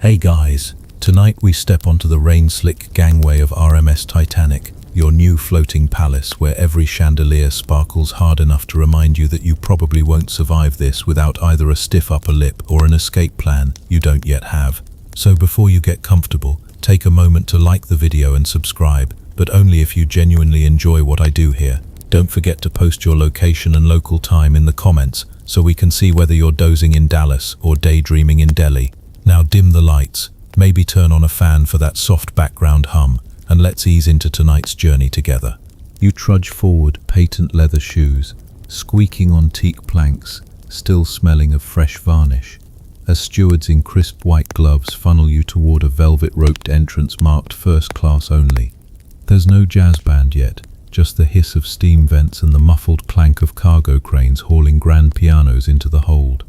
Hey guys, tonight we step onto the rain-slick gangway of RMS Titanic, your new floating palace where every chandelier sparkles hard enough to remind you that you probably won't survive this without either a stiff upper lip or an escape plan you don't yet have. So before you get comfortable, take a moment to like the video and subscribe, but only if you genuinely enjoy what I do here. Don't forget to post your location and local time in the comments so we can see whether you're dozing in Dallas or daydreaming in Delhi. Now dim the lights, maybe turn on a fan for that soft background hum, and let's ease into tonight's journey together. You trudge forward, patent leather shoes, squeaking on teak planks, still smelling of fresh varnish, as stewards in crisp white gloves funnel you toward a velvet-roped entrance marked first class only. There's no jazz band yet, just the hiss of steam vents and the muffled clank of cargo cranes hauling grand pianos into the hold.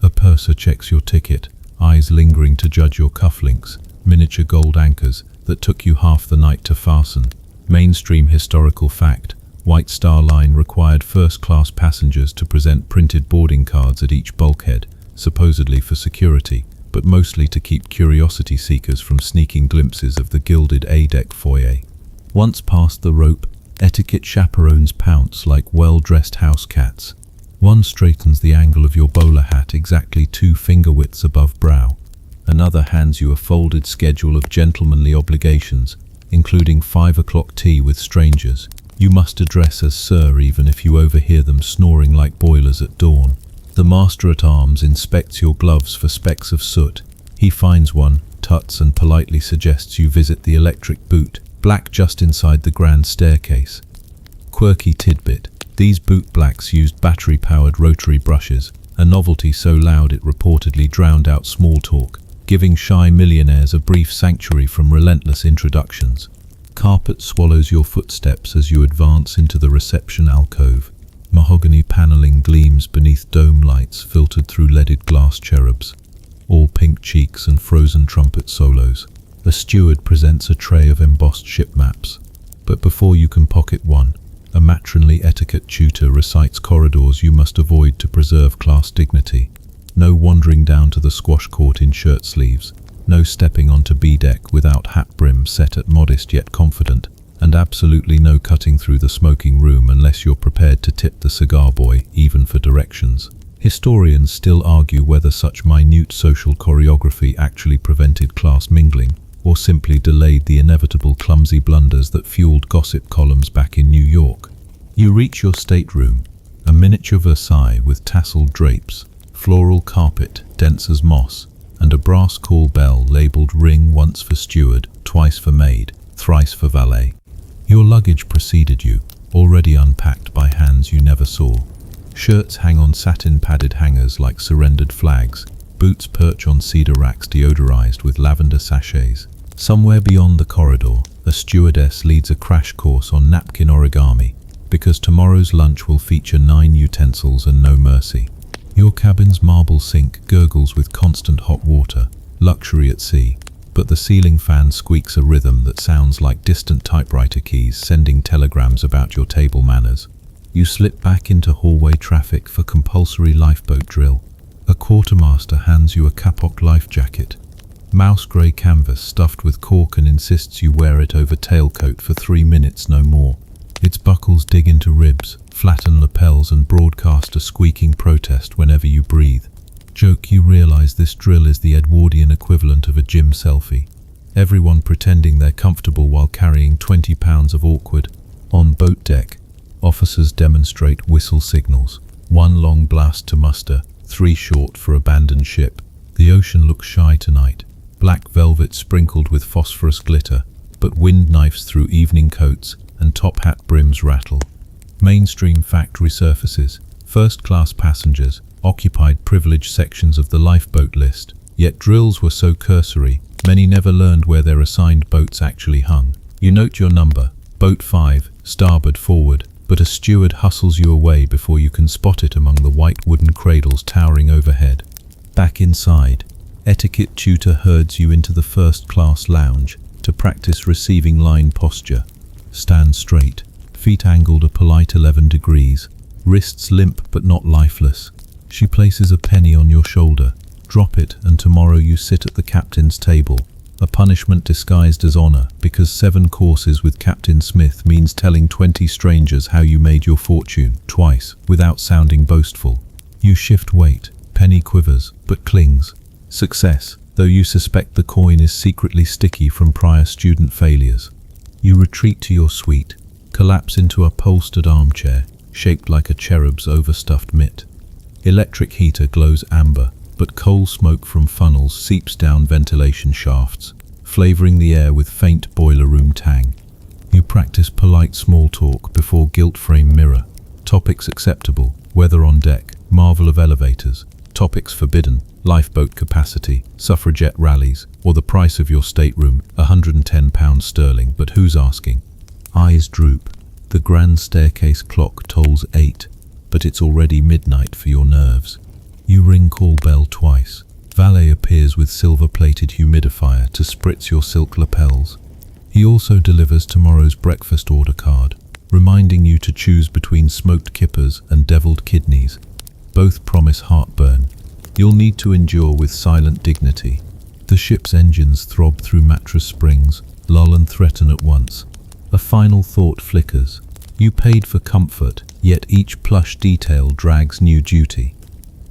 A purser checks your ticket, eyes lingering to judge your cufflinks, miniature gold anchors that took you half the night to fasten. Mainstream historical fact: White Star Line required first-class passengers to present printed boarding cards at each bulkhead, supposedly for security, but mostly to keep curiosity seekers from sneaking glimpses of the gilded A-deck foyer. Once past the rope, etiquette chaperones pounce like well-dressed house cats. One straightens the angle of your bowler hat exactly 2 finger widths above brow. Another hands you a folded schedule of gentlemanly obligations, including 5 o'clock tea with strangers. You must address as sir even if you overhear them snoring like boilers at dawn. The master-at-arms inspects your gloves for specks of soot. He finds one, tuts, and politely suggests you visit the electric boot, black just inside the grand staircase. Quirky tidbit: these boot blacks used battery-powered rotary brushes, a novelty so loud it reportedly drowned out small talk, giving shy millionaires a brief sanctuary from relentless introductions. Carpet swallows your footsteps as you advance into the reception alcove. Mahogany paneling gleams beneath dome lights filtered through leaded glass cherubs. All pink cheeks and frozen trumpet solos. A steward presents a tray of embossed ship maps. But before you can pocket one, a matronly etiquette tutor recites corridors you must avoid to preserve class dignity. No wandering down to the squash court in shirt sleeves. No stepping onto B-deck without hat brim set at modest yet confident. And absolutely no cutting through the smoking room unless you're prepared to tip the cigar boy, even for directions. Historians still argue whether such minute social choreography actually prevented class mingling, or simply delayed the inevitable clumsy blunders that fueled gossip columns back in New York. You reach your stateroom, a miniature Versailles with tasseled drapes, floral carpet dense as moss, and a brass call bell labeled ring once for steward, twice for maid, thrice for valet. Your luggage preceded you, already unpacked by hands you never saw. Shirts hang on satin-padded hangers like surrendered flags. Boots perch on cedar racks deodorized with lavender sachets. Somewhere beyond the corridor, a stewardess leads a crash course on napkin origami, because tomorrow's lunch will feature 9 utensils and no mercy. Your cabin's marble sink gurgles with constant hot water, luxury at sea, but the ceiling fan squeaks a rhythm that sounds like distant typewriter keys sending telegrams about your table manners. You slip back into hallway traffic for compulsory lifeboat drill. A quartermaster hands you a kapok life jacket. Mouse grey canvas stuffed with cork, and insists you wear it over tailcoat for 3 minutes, no more. Its buckles dig into ribs, flatten lapels, and broadcast a squeaking protest whenever you breathe. Joke you realize this drill is the Edwardian equivalent of a gym selfie. Everyone pretending they're comfortable while carrying 20 pounds of awkward. On boat deck, officers demonstrate whistle signals. 1 long blast to muster, 3 short for abandoned ship. The ocean looks shy tonight. Black velvet sprinkled with phosphorus glitter, but wind knifes through evening coats and top hat brims rattle. Mainstream fact resurfaces. First-class passengers occupied privileged sections of the lifeboat list, yet drills were so cursory, many never learned where their assigned boats actually hung. You note your number, boat 5, starboard forward, but a steward hustles you away before you can spot it among the white wooden cradles towering overhead. Back inside, etiquette tutor herds you into the first-class lounge to practice receiving line posture. Stand straight, feet angled a polite 11 degrees, wrists limp but not lifeless. She places a penny on your shoulder, Drop it, and tomorrow you sit at the captain's table. A punishment disguised as honor, because 7 courses with Captain Smith means telling 20 strangers how you made your fortune, twice, without sounding boastful. You shift weight, penny quivers, but clings. Success, though you suspect the coin is secretly sticky from prior student failures. You retreat to your suite, collapse into a upholstered armchair, shaped like a cherub's overstuffed mitt. Electric heater glows amber, but coal smoke from funnels seeps down ventilation shafts, flavoring the air with faint boiler room tang. You practice polite small talk before gilt-frame mirror. Topics acceptable, weather on deck, marvel of elevators. Topics forbidden, lifeboat capacity, suffragette rallies, or the price of your stateroom, £110 sterling, but who's asking? Eyes droop. The grand staircase clock tolls 8, but it's already midnight for your nerves. You ring call bell twice. Valet appears with silver-plated humidifier to spritz your silk lapels. He also delivers tomorrow's breakfast order card, reminding you to choose between smoked kippers and deviled kidneys. Both promise heartburn. You'll need to endure with silent dignity. The ship's engines throb through mattress springs, lull and threaten at once. A final thought flickers. You paid for comfort, yet each plush detail drags new duty.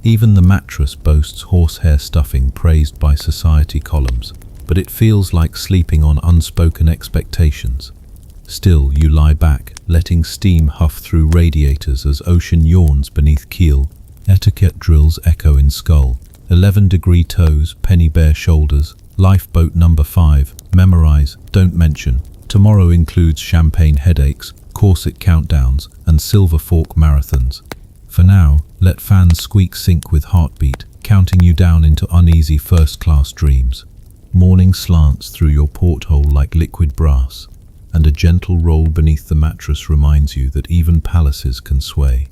Even the mattress boasts horsehair stuffing praised by society columns, but it feels like sleeping on unspoken expectations. Still, you lie back, letting steam huff through radiators as ocean yawns beneath keel. Etiquette drills echo in skull. 11-degree toes, penny bare shoulders. Lifeboat number 5. Memorize, don't mention. Tomorrow includes champagne headaches, corset countdowns, and silver fork marathons. For now, let fans squeak sync with heartbeat, counting you down into uneasy first-class dreams. Morning slants through your porthole like liquid brass, and a gentle roll beneath the mattress reminds you that even palaces can sway.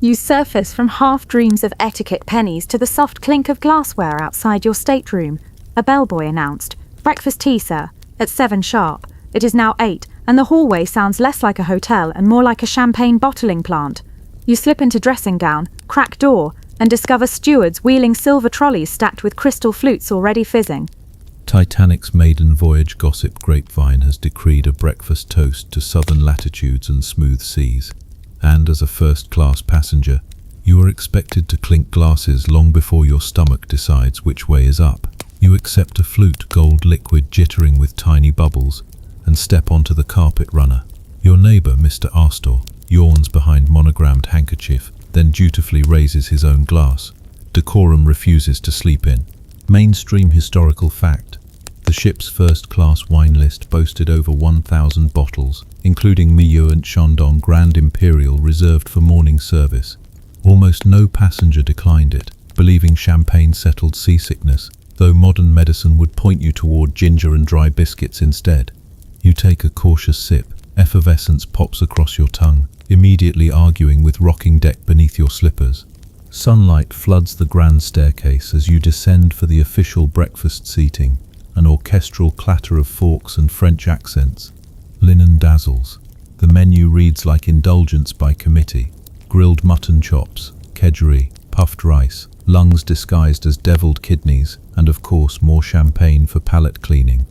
You surface from half-dreams of etiquette pennies to the soft clink of glassware outside your stateroom. A bellboy announced, "Breakfast tea, sir, at 7 sharp. It is now 8, and the hallway sounds less like a hotel and more like a champagne bottling plant." You slip into dressing gown, crack door, and discover stewards wheeling silver trolleys stacked with crystal flutes already fizzing. Titanic's maiden voyage gossip grapevine has decreed a breakfast toast to southern latitudes and smooth seas. And as a first-class passenger, you are expected to clink glasses long before your stomach decides which way is up. You accept a flute gold liquid jittering with tiny bubbles and step onto the carpet runner. Your neighbor, Mr. Astor, yawns behind monogrammed handkerchief, then dutifully raises his own glass. Decorum refuses to sleep in. Mainstream historical fact. The ship's first-class wine list boasted over 1,000 bottles, including Millau and Chandon Grand Imperial reserved for morning service. Almost no passenger declined it, believing champagne settled seasickness, though modern medicine would point you toward ginger and dry biscuits instead. You take a cautious sip. Effervescence pops across your tongue, immediately arguing with rocking deck beneath your slippers. Sunlight floods the grand staircase as you descend for the official breakfast seating, an orchestral clatter of forks and French accents. Linen dazzles. The menu reads like indulgence by committee. Grilled mutton chops, kedgeree, puffed rice, lungs disguised as deviled kidneys, and of course more champagne for palate cleaning.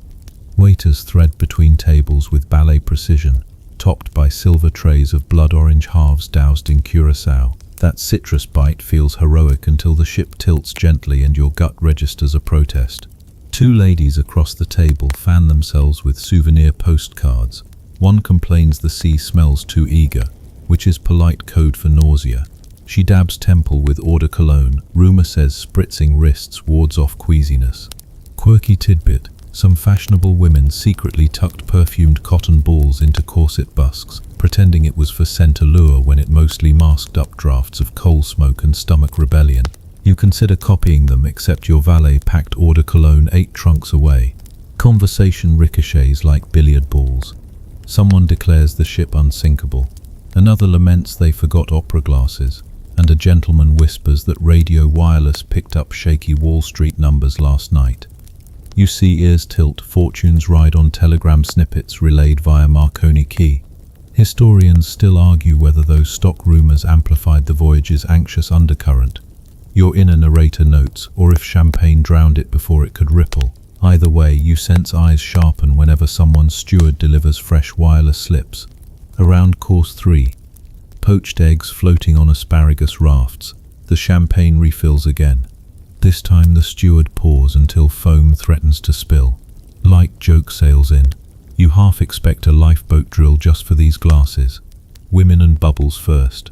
Waiters thread between tables with ballet precision, topped by silver trays of blood orange halves doused in curacao. That citrus bite feels heroic until the ship tilts gently and your gut registers a protest. 2 ladies across the table fan themselves with souvenir postcards. One complains the sea smells too eager, which is polite code for nausea. She dabs temple with eau de cologne. Rumor says spritzing wrists wards off queasiness. Quirky tidbit. Some fashionable women secretly tucked perfumed cotton balls into corset busks, pretending it was for scent allure when it mostly masked updrafts of coal smoke and stomach rebellion. You consider copying them, except your valet packed eau de cologne 8 trunks away. Conversation ricochets like billiard balls. Someone declares the ship unsinkable. Another laments they forgot opera glasses. And a gentleman whispers that Radio Wireless picked up shaky Wall Street numbers last night. You see ears tilt, fortunes ride on telegram snippets relayed via Marconi key. Historians still argue whether those stock rumors amplified the voyage's anxious undercurrent. Your inner narrator notes, or if champagne drowned it before it could ripple. Either way, you sense eyes sharpen whenever someone's steward delivers fresh wireless slips. Around course 3, poached eggs floating on asparagus rafts, the champagne refills again. This time the steward pours until foam threatens to spill. Light joke sails in. You half expect a lifeboat drill just for these glasses. Women and bubbles first.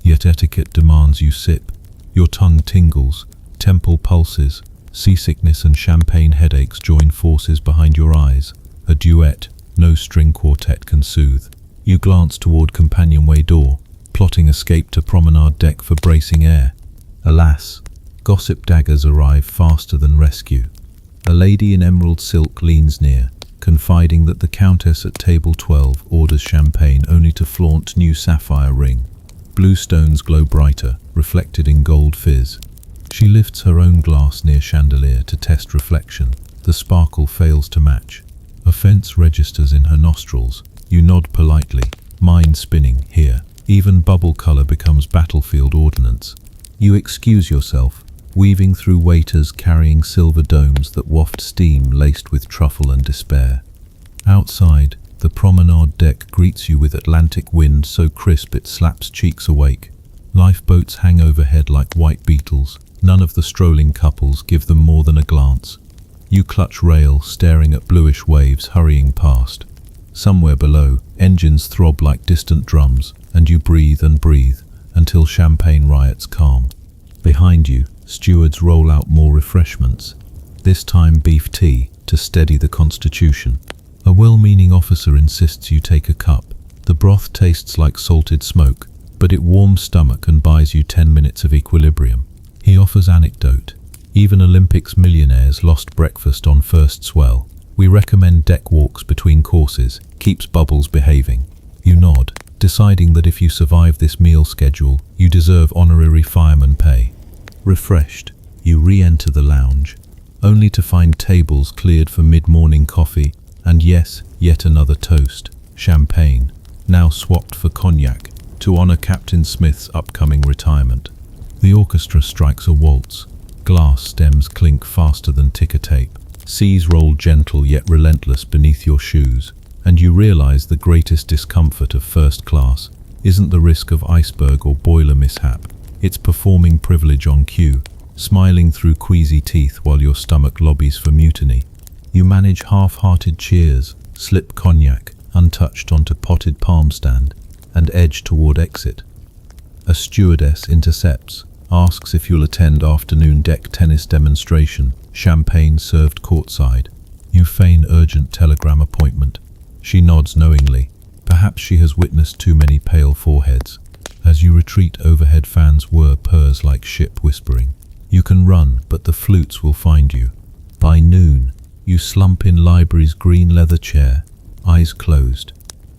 Yet etiquette demands you sip. Your tongue tingles, temple pulses, seasickness and champagne headaches join forces behind your eyes. A duet, no string quartet can soothe. You glance toward companionway door, plotting escape to promenade deck for bracing air. Alas, gossip daggers arrive faster than rescue. A lady in emerald silk leans near, confiding that the countess at table 12 orders champagne only to flaunt new sapphire ring. Blue stones glow brighter, reflected in gold fizz. She lifts her own glass near chandelier to test reflection. The sparkle fails to match. Offense registers in her nostrils. You nod politely, mind spinning here. Even bubble color becomes battlefield ordnance. You excuse yourself, weaving through waiters carrying silver domes that waft steam laced with truffle and despair. Outside, the promenade deck greets you with Atlantic wind so crisp it slaps cheeks awake. Lifeboats hang overhead like white beetles. None of the strolling couples give them more than a glance. You clutch rail, staring at bluish waves hurrying past. Somewhere below, engines throb like distant drums, and you breathe and breathe until champagne riots calm. Behind you, stewards roll out more refreshments, this time beef tea to steady the constitution. A well-meaning officer insists you take a cup. The broth tastes like salted smoke, but it warms stomach and buys you 10 minutes of equilibrium. He offers anecdote. Even Olympics millionaires lost breakfast on first swell. We recommend deck walks between courses, keeps bubbles behaving. You nod, deciding that if you survive this meal schedule, you deserve honorary fireman pay. Refreshed, you re-enter the lounge, only to find tables cleared for mid-morning coffee, and yes, yet another toast, champagne, now swapped for cognac, to honor Captain Smith's upcoming retirement. The orchestra strikes a waltz. Glass stems clink faster than ticker tape. Seas roll gentle yet relentless beneath your shoes, and you realize the greatest discomfort of first class isn't the risk of iceberg or boiler mishap. It's performing privilege on cue, smiling through queasy teeth while your stomach lobbies for mutiny. You manage half-hearted cheers, slip cognac, untouched onto potted palm stand, and edge toward exit. A stewardess intercepts, asks if you'll attend afternoon deck tennis demonstration, champagne served courtside. You feign urgent telegram appointment. She nods knowingly. Perhaps she has witnessed too many pale foreheads. As you retreat, overhead fans whir purrs like ship whispering. You can run, but the flutes will find you. By noon, you slump in library's green leather chair, eyes closed.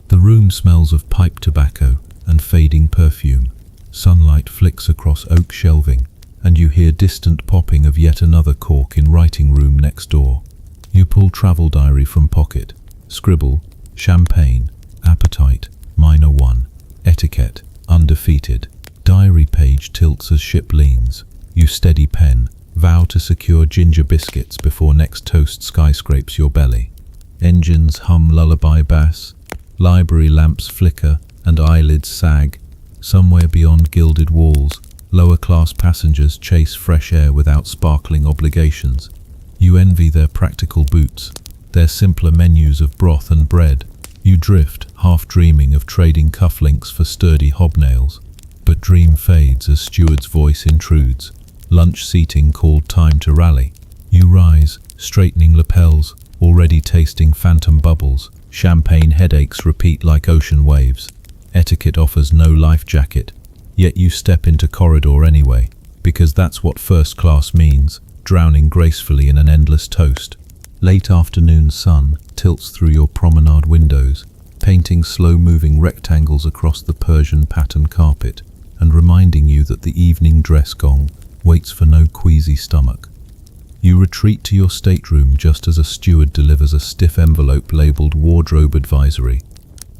The room smells of pipe tobacco and fading perfume. Sunlight flicks across oak shelving, and you hear distant popping of yet another cork in writing room next door. You pull travel diary from pocket, scribble, champagne, appetite, minor 1, etiquette, undefeated. Diary page tilts as ship leans. You steady pen, vow to secure ginger biscuits before next toast skyscrapes your belly. Engines hum lullaby bass, library lamps flicker and eyelids sag. Somewhere beyond gilded walls, lower-class passengers chase fresh air without sparkling obligations. You envy their practical boots, their simpler menus of broth and bread. You drift, half dreaming of trading cufflinks for sturdy hobnails. But dream fades as steward's voice intrudes. Lunch seating called time to rally. You rise, straightening lapels, already tasting phantom bubbles. Champagne headaches repeat like ocean waves. Etiquette offers no life jacket, yet you step into corridor anyway, because that's what first class means, drowning gracefully in an endless toast. Late afternoon sun tilts through your promenade windows, painting slow-moving rectangles across the Persian pattern carpet, and reminding you that the evening dress gong waits for no queasy stomach. You retreat to your stateroom just as a steward delivers a stiff envelope labeled wardrobe advisory.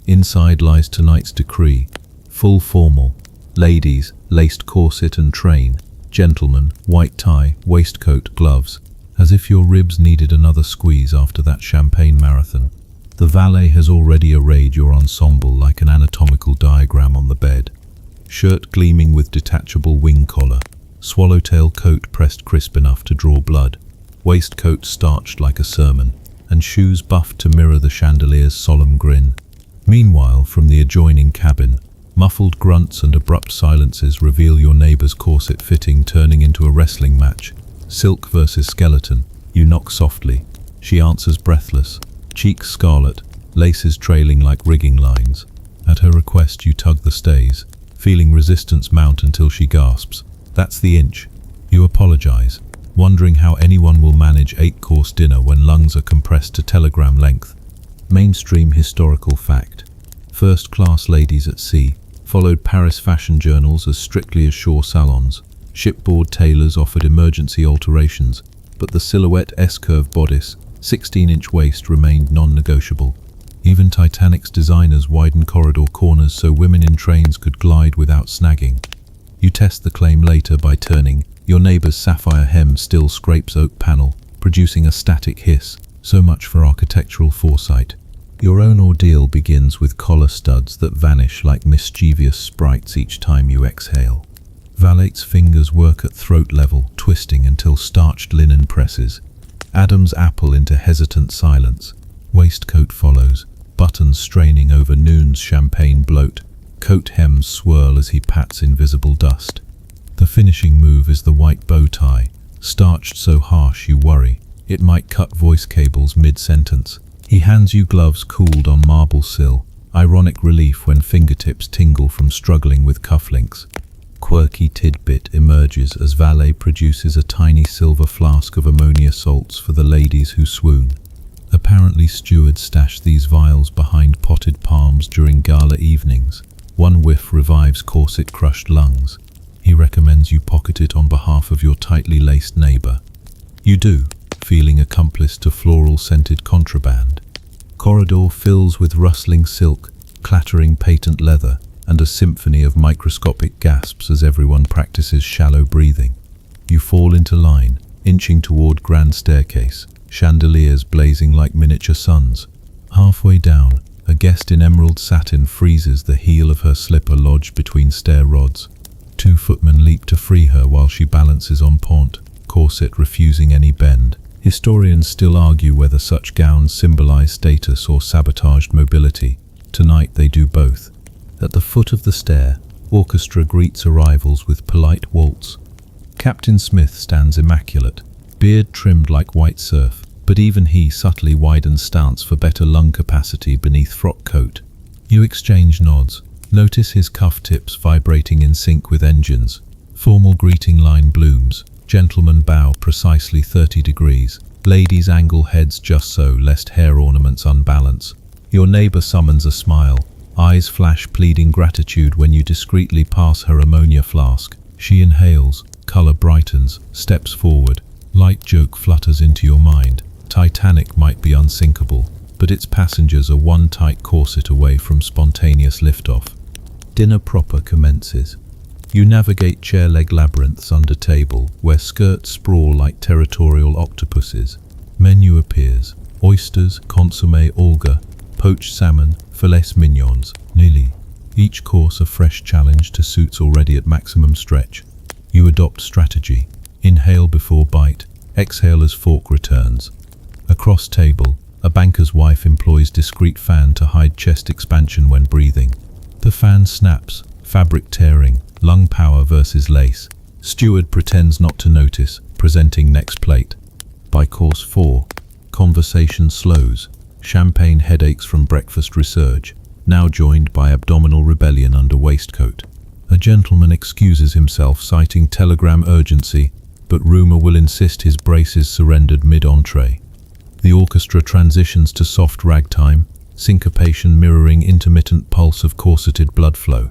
Inside lies tonight's decree, full formal, ladies, laced corset and train, Gentleman, white tie, waistcoat, gloves, as if your ribs needed another squeeze after that champagne marathon. The valet has already arrayed your ensemble like an anatomical diagram on the bed. Shirt gleaming with detachable wing collar, swallowtail coat pressed crisp enough to draw blood, waistcoat starched like a sermon, and shoes buffed to mirror the chandelier's solemn grin. Meanwhile, from the adjoining cabin, muffled grunts and abrupt silences reveal your neighbor's corset fitting turning into a wrestling match. Silk versus skeleton. You knock softly. She answers breathless, cheeks scarlet, laces trailing like rigging lines. At her request, you tug the stays, feeling resistance mount until she gasps, "That's the inch." You apologize, wondering how anyone will manage 8-course dinner when lungs are compressed to telegram length. Mainstream historical fact. First-class ladies at sea followed Paris fashion journals as strictly as shore salons. Shipboard tailors offered emergency alterations, but the silhouette S-curve bodice, 16-inch waist remained non-negotiable. Even Titanic's designers widened corridor corners so women in trains could glide without snagging. You test the claim later by turning. Your neighbor's sapphire hem still scrapes oak panel, producing a static hiss. So much for architectural foresight. Your own ordeal begins with collar studs that vanish like mischievous sprites each time you exhale. Valet's fingers work at throat level, twisting until starched linen presses. Adam's apple into hesitant silence. Waistcoat follows, buttons straining over noon's champagne bloat. Coat hems swirl as he pats invisible dust. The finishing move is the white bow tie, starched so harsh you worry it might cut voice cables mid-sentence. He hands you gloves cooled on marble sill, ironic relief when fingertips tingle from struggling with cufflinks. Quirky tidbit emerges as valet produces a tiny silver flask of ammonia salts for the ladies who swoon. Apparently stewards stash these vials behind potted palms during gala evenings. One whiff revives corset-crushed lungs. He recommends you pocket it on behalf of your tightly laced neighbor. You do, feeling accomplice to floral-scented contraband. Corridor fills with rustling silk, clattering patent leather, and a symphony of microscopic gasps as everyone practices shallow breathing. You fall into line, inching toward grand staircase, chandeliers blazing like miniature suns. Halfway down, a guest in emerald satin freezes the heel of her slipper lodged between stair rods. 2 footmen leap to free her while she balances on pont, corset refusing any bend. Historians still argue whether such gowns symbolize status or sabotaged mobility. Tonight they do both. At the foot of the stair, orchestra greets arrivals with polite waltz. Captain Smith stands immaculate, beard trimmed like white surf, but even he subtly widens stance for better lung capacity beneath frock coat. You exchange nods, notice his cuff tips vibrating in sync with engines. Formal greeting line blooms. Gentlemen bow precisely 30 degrees. Ladies angle heads just so, lest hair ornaments unbalance. Your neighbor summons a smile. Eyes flash pleading gratitude when you discreetly pass her ammonia flask. She inhales, color brightens, steps forward. Light joke flutters into your mind. Titanic might be unsinkable, but its passengers are one tight corset away from spontaneous liftoff. Dinner proper commences. You navigate chair-leg labyrinths under table, where skirts sprawl like territorial octopuses. Menu appears. Oysters, consommé Olga, poached salmon, filets mignons, nili. Each course a fresh challenge to suits already at maximum stretch. You adopt strategy. Inhale before bite, exhale as fork returns. Across table, a banker's wife employs discreet fan to hide chest expansion when breathing. The fan snaps, fabric tearing, lung power versus lace. Steward pretends not to notice, presenting next plate. By course 4, conversation slows. Champagne headaches from breakfast resurge, now joined by abdominal rebellion under waistcoat. A gentleman excuses himself, citing telegram urgency, but rumor will insist his braces surrendered mid-entree. The orchestra transitions to soft ragtime, syncopation mirroring intermittent pulse of corseted blood flow.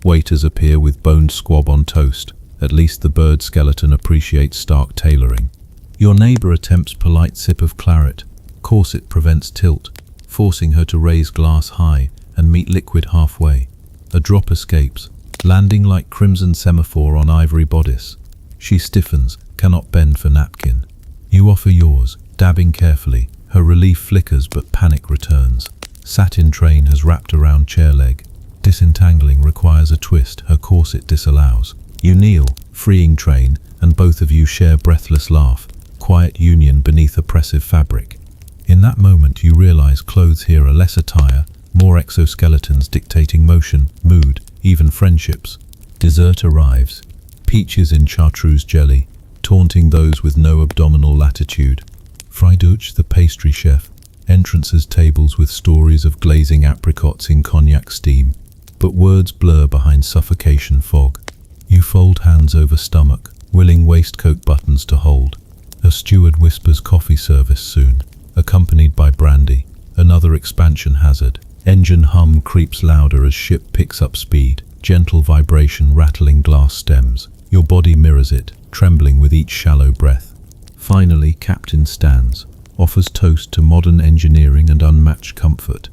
Waiters appear with boned squab on toast. At least the bird skeleton appreciates stark tailoring. Your neighbor attempts polite sip of claret. Corset prevents tilt, forcing her to raise glass high and meet liquid halfway. A drop escapes, landing like crimson semaphore on ivory bodice. She stiffens, cannot bend for napkin. You offer yours, dabbing carefully. Her relief flickers but panic returns. Satin train has wrapped around chair leg. Disentangling requires a twist her corset disallows. You kneel, freeing train, and both of you share breathless laugh. Quiet union beneath oppressive fabric. In that moment you realize clothes here are less attire, more exoskeletons dictating motion, mood, even friendships. Dessert arrives. Peaches in chartreuse jelly, taunting those with no abdominal latitude. Friedrich, the pastry chef, entrances tables with stories of glazing apricots in cognac steam. But words blur behind suffocation fog. You fold hands over stomach, willing waistcoat buttons to hold. A steward whispers coffee service soon, accompanied by brandy. Another expansion hazard. Engine hum creeps louder as ship picks up speed. Gentle vibration rattling glass stems. Your body mirrors it, trembling with each shallow breath. Finally, captain stands, offers toast to modern engineering and unmatched comfort.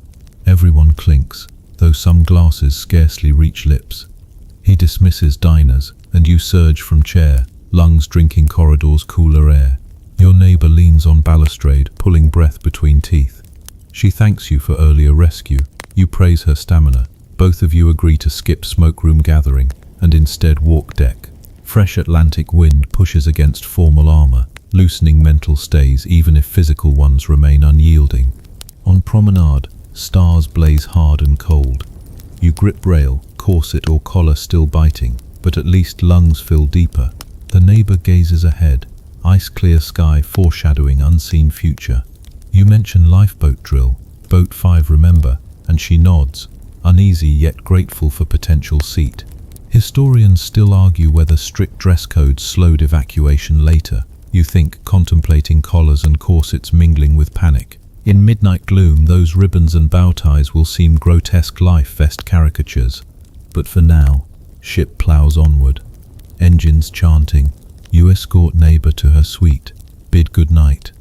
Everyone clinks, though some glasses scarcely reach lips. He dismisses diners, and you surge from chair, lungs drinking corridors' cooler air. Your neighbor leans on balustrade, pulling breath between teeth. She thanks you for earlier rescue. You praise her stamina. Both of you agree to skip smoke-room gathering, and instead walk deck. Fresh Atlantic wind pushes against formal armor, loosening mental stays even if physical ones remain unyielding. On promenade, stars blaze hard and cold. You grip rail, corset or collar still biting, but at least lungs fill deeper. The neighbor gazes ahead, ice-clear sky foreshadowing unseen future. You mention lifeboat drill, boat 5 remember, and she nods, uneasy yet grateful for potential seat. Historians still argue whether strict dress codes slowed evacuation later. You think, contemplating collars and corsets mingling with panic. In midnight gloom, those ribbons and bow ties will seem grotesque life vest caricatures. But for now, ship plows onward. Engines chanting. You escort neighbor to her suite. Bid good night.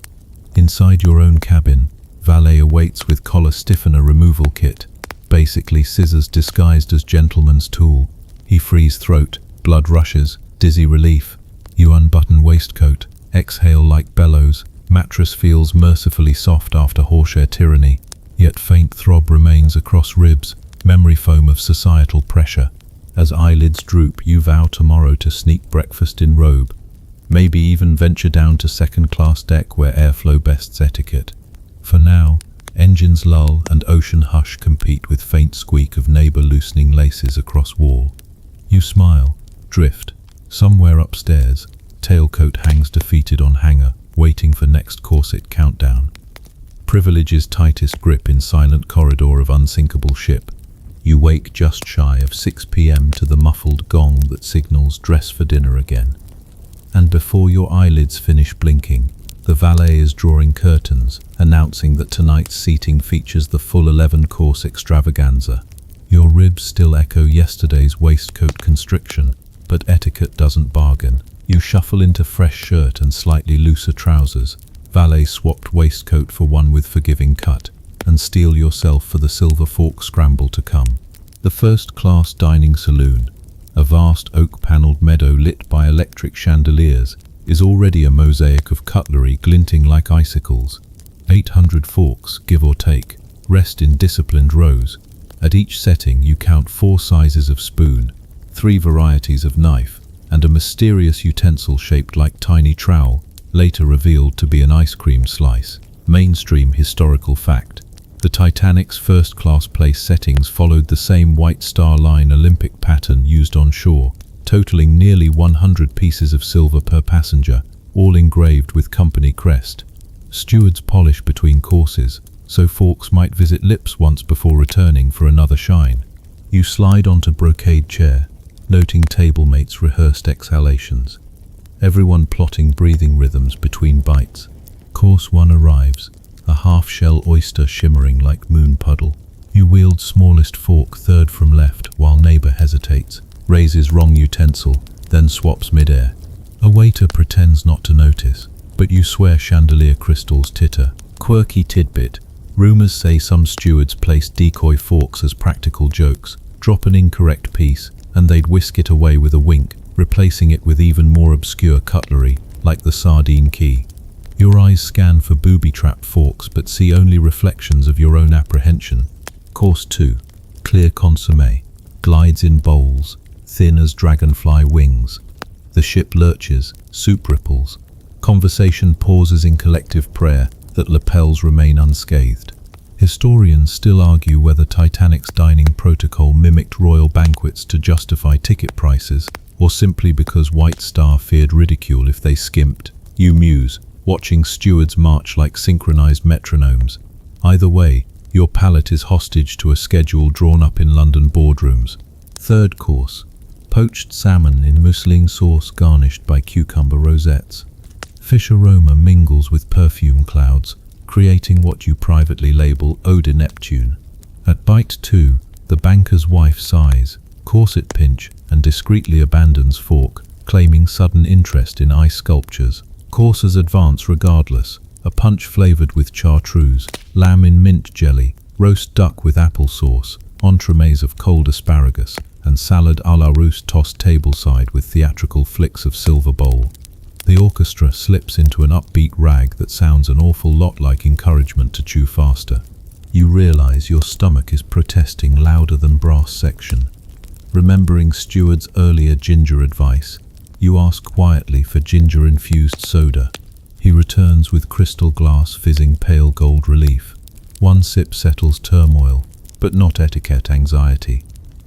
Inside your own cabin, valet awaits with collar stiffener removal kit. Basically scissors disguised as gentleman's tool. He frees throat, blood rushes, dizzy relief. You unbutton waistcoat, exhale like bellows. Mattress feels mercifully soft after horsehair tyranny. Yet faint throb remains across ribs, memory foam of societal pressure. As eyelids droop, you vow tomorrow to sneak breakfast in robe. Maybe even venture down to second-class deck where airflow bests etiquette. For now, engines lull and ocean hush compete with faint squeak of neighbor loosening laces across wall. You smile, drift. Somewhere upstairs, tailcoat hangs defeated on hanger, waiting for next corset countdown. Privilege's tightest grip in silent corridor of unsinkable ship. You wake just shy of 6 p.m. to the muffled gong that signals dress for dinner again. And before your eyelids finish blinking, the valet is drawing curtains, announcing that tonight's seating features the full 11-course extravaganza. Your ribs still echo yesterday's waistcoat constriction, but etiquette doesn't bargain. You shuffle into fresh shirt and slightly looser trousers, valet-swapped waistcoat for one with forgiving cut, and steel yourself for the silver fork scramble to come. The first-class dining saloon, a vast oak-paneled meadow lit by electric chandeliers, is already a mosaic of cutlery glinting like icicles. 800 forks, give or take, rest in disciplined rows. At each setting you count 4 sizes of spoon, 3 varieties of knife, and a mysterious utensil shaped like tiny trowel, later revealed to be an ice cream slice. Mainstream historical fact. The Titanic's first-class place settings followed the same White Star Line Olympic pattern used on shore, totaling nearly 100 pieces of silver per passenger, all engraved with company crest. Stewards polish between courses, so forks might visit lips once before returning for another shine. You slide onto brocade chair, noting tablemates' rehearsed exhalations. Everyone plotting breathing rhythms between bites. Course 1 arrives, a half-shell oyster shimmering like moon puddle. You wield smallest fork third from left while neighbor hesitates, raises wrong utensil, then swaps mid-air. A waiter pretends not to notice, but you swear chandelier crystals titter. Quirky tidbit. Rumors say some stewards place decoy forks as practical jokes. Drop an incorrect piece, and they'd whisk it away with a wink, replacing it with even more obscure cutlery, like the sardine key. Your eyes scan for booby-trapped forks but see only reflections of your own apprehension. Course 2. Clear consommé. Glides in bowls, thin as dragonfly wings. The ship lurches, soup ripples. Conversation pauses in collective prayer that lapels remain unscathed. Historians still argue whether Titanic's dining protocol mimicked royal banquets to justify ticket prices, or simply because White Star feared ridicule if they skimped. You muse, watching stewards march like synchronized metronomes. Either way, your palate is hostage to a schedule drawn up in London boardrooms. Third course. Poached salmon in mousseline sauce garnished by cucumber rosettes. Fish aroma mingles with perfume clouds, creating what you privately label Eau de Neptune. At bite 2, the banker's wife sighs, corset pinch, and discreetly abandons fork, claiming sudden interest in ice sculptures. Coursers advance regardless, a punch flavored with chartreuse, lamb in mint jelly, roast duck with apple sauce, entremets of cold asparagus, and salad à la Russe tossed tableside with theatrical flicks of silver bowl. The orchestra slips into an upbeat rag that sounds an awful lot like encouragement to chew faster. You realize your stomach is protesting louder than brass section. Remembering steward's earlier ginger advice, you ask quietly for ginger-infused soda. He returns with crystal glass fizzing pale gold relief. One sip settles turmoil, but not etiquette anxiety.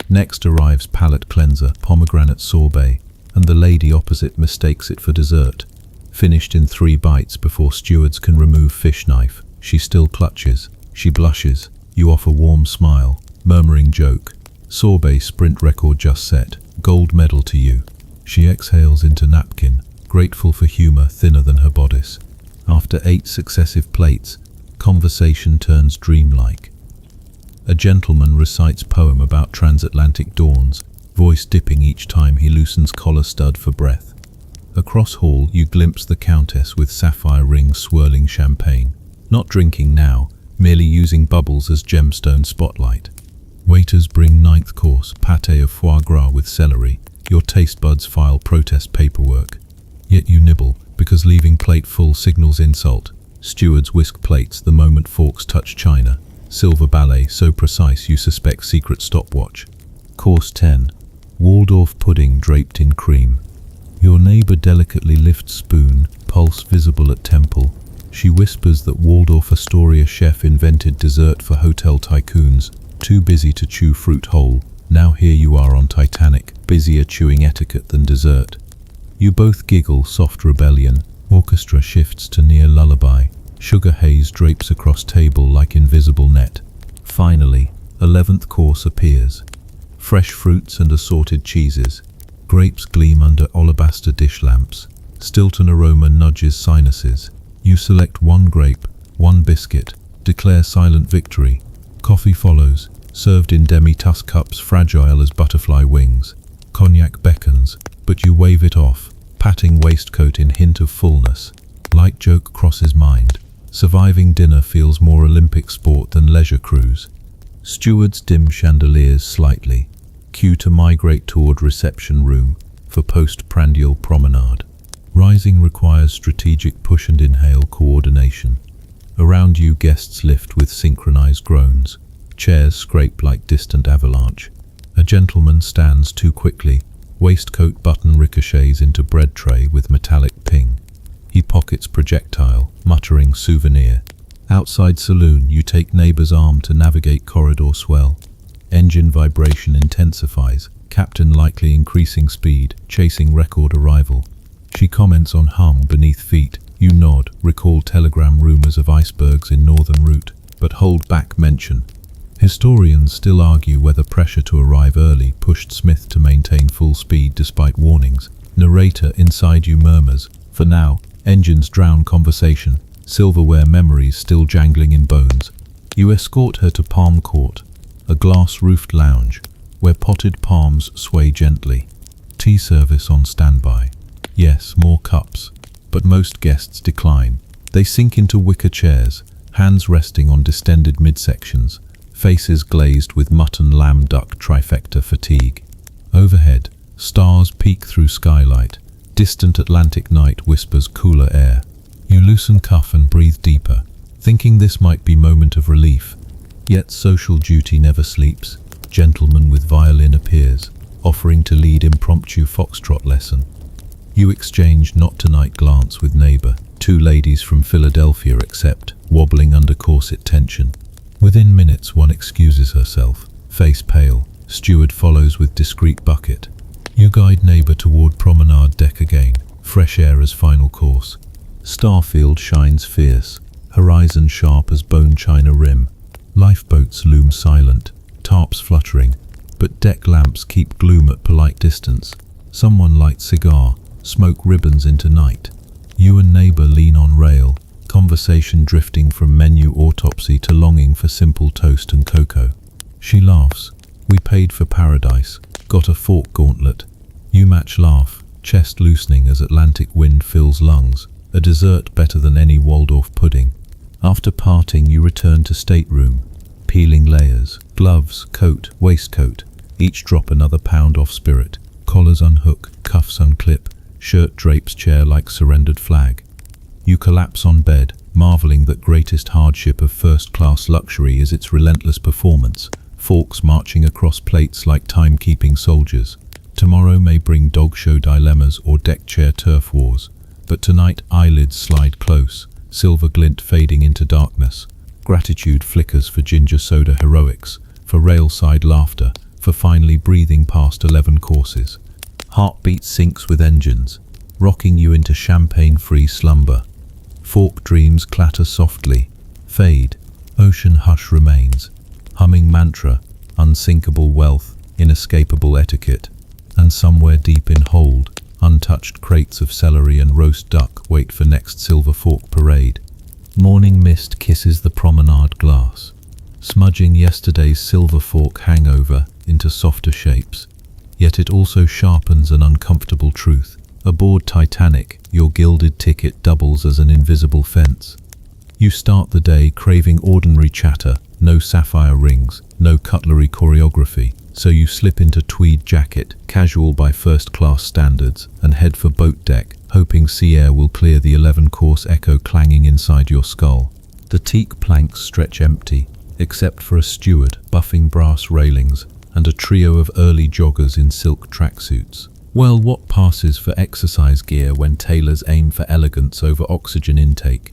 Next arrives palate cleanser, pomegranate sorbet, and the lady opposite mistakes it for dessert. Finished in 3 bites before stewards can remove fish knife, she still clutches. She blushes. You offer warm smile, murmuring joke. Sorbet sprint record just set, gold medal to you. She exhales into napkin, grateful for humor thinner than her bodice. After 8 successive plates, conversation turns dreamlike. A gentleman recites poem about transatlantic dawns, voice dipping each time he loosens collar stud for breath. Across hall you glimpse the Countess with sapphire rings swirling champagne. Not drinking now, merely using bubbles as gemstone spotlight. Waiters bring 9th course, pâté of foie gras with celery. Your taste buds file protest paperwork. Yet you nibble, because leaving plate full signals insult. Stewards whisk plates the moment forks touch china. Silver ballet so precise you suspect secret stopwatch. Course 10. Waldorf pudding draped in cream. Your neighbor delicately lifts spoon, pulse visible at temple. She whispers that Waldorf Astoria chef invented dessert for hotel tycoons, too busy to chew fruit whole. Now here you are on Titanic, busier chewing etiquette than dessert. You both giggle, soft rebellion. Orchestra shifts to near lullaby. Sugar haze drapes across table like invisible net. Finally, 11th course appears. Fresh fruits and assorted cheeses. Grapes gleam under alabaster dish lamps. Stilton aroma nudges sinuses. You select 1 grape, 1 biscuit, declare silent victory. Coffee follows, served in demi-tasse cups fragile as butterfly wings. Cognac beckons, but you wave it off, patting waistcoat in hint of fullness. Light joke crosses mind. Surviving dinner feels more Olympic sport than leisure cruise. Stewards dim chandeliers slightly. Cue to migrate toward reception room for post-prandial promenade. Rising requires strategic push and inhale coordination. Around you guests lift with synchronized groans. Chairs scrape like distant avalanche. A gentleman stands too quickly. Waistcoat button ricochets into bread tray with metallic ping. He pockets projectile, muttering souvenir. Outside saloon, you take neighbor's arm to navigate corridor swell. Engine vibration intensifies, captain likely increasing speed, chasing record arrival. She comments on hum beneath feet. You nod, recall telegram rumors of icebergs in northern route, but hold back mention. Historians still argue whether pressure to arrive early pushed Smith to maintain full speed despite warnings. Narrator inside you murmurs, for now, engines drown conversation, silverware memories still jangling in bones. You escort her to Palm Court, a glass-roofed lounge, where potted palms sway gently. Tea service on standby. Yes, more cups, but most guests decline. They sink into wicker chairs, hands resting on distended midsections, faces glazed with mutton lamb duck trifecta fatigue. Overhead, Stars peek through skylight. Distant Atlantic night whispers cooler air. You loosen cuff and breathe deeper, thinking this might be moment of relief. Yet social duty never sleeps. Gentleman with violin appears, offering to lead impromptu foxtrot lesson. You exchange not tonight glance with neighbor. Two ladies from Philadelphia accept, wobbling under corset tension. Within minutes one excuses herself, face pale. Steward follows with discreet bucket. You guide neighbor toward promenade deck again, fresh air as final course. Starfield shines fierce, horizon sharp as bone china rim. Lifeboats loom silent, tarps fluttering, but deck lamps keep gloom at polite distance. Someone lights cigar, smoke ribbons into night. You and neighbor lean on rail, conversation drifting from menu autopsy to longing for simple toast and cocoa. She laughs. We paid for paradise, got a fork gauntlet. You match laugh, chest loosening as Atlantic wind fills lungs. A dessert better than any Waldorf pudding. After parting you return to stateroom, peeling layers, gloves, coat, waistcoat, each drop another pound off spirit. Collars unhook, cuffs unclip, shirt drapes chair like surrendered flag. You collapse on bed, marveling that greatest hardship of first-class luxury is its relentless performance, forks marching across plates like timekeeping soldiers. Tomorrow may bring dog show dilemmas or deck chair turf wars, but tonight eyelids slide close, silver glint fading into darkness. Gratitude flickers for ginger soda heroics, for railside laughter, for finally breathing past 11 courses. Heartbeat syncs with engines, rocking you into champagne-free slumber. Fork dreams clatter softly, fade, ocean hush remains. Humming mantra, unsinkable wealth, inescapable etiquette. And somewhere deep in hold, untouched crates of celery and roast duck wait for next silver fork parade. Morning mist kisses the promenade glass, smudging yesterday's silver fork hangover into softer shapes. Yet it also sharpens an uncomfortable truth. Aboard Titanic, your gilded ticket doubles as an invisible fence. You start the day craving ordinary chatter, no sapphire rings, no cutlery choreography. So you slip into tweed jacket, casual by first-class standards, and head for boat deck, hoping sea air will clear the 11-course echo clanging inside your skull. The teak planks stretch empty, except for a steward buffing brass railings and a trio of early joggers in silk tracksuits. Well, what passes for exercise gear when tailors aim for elegance over oxygen intake?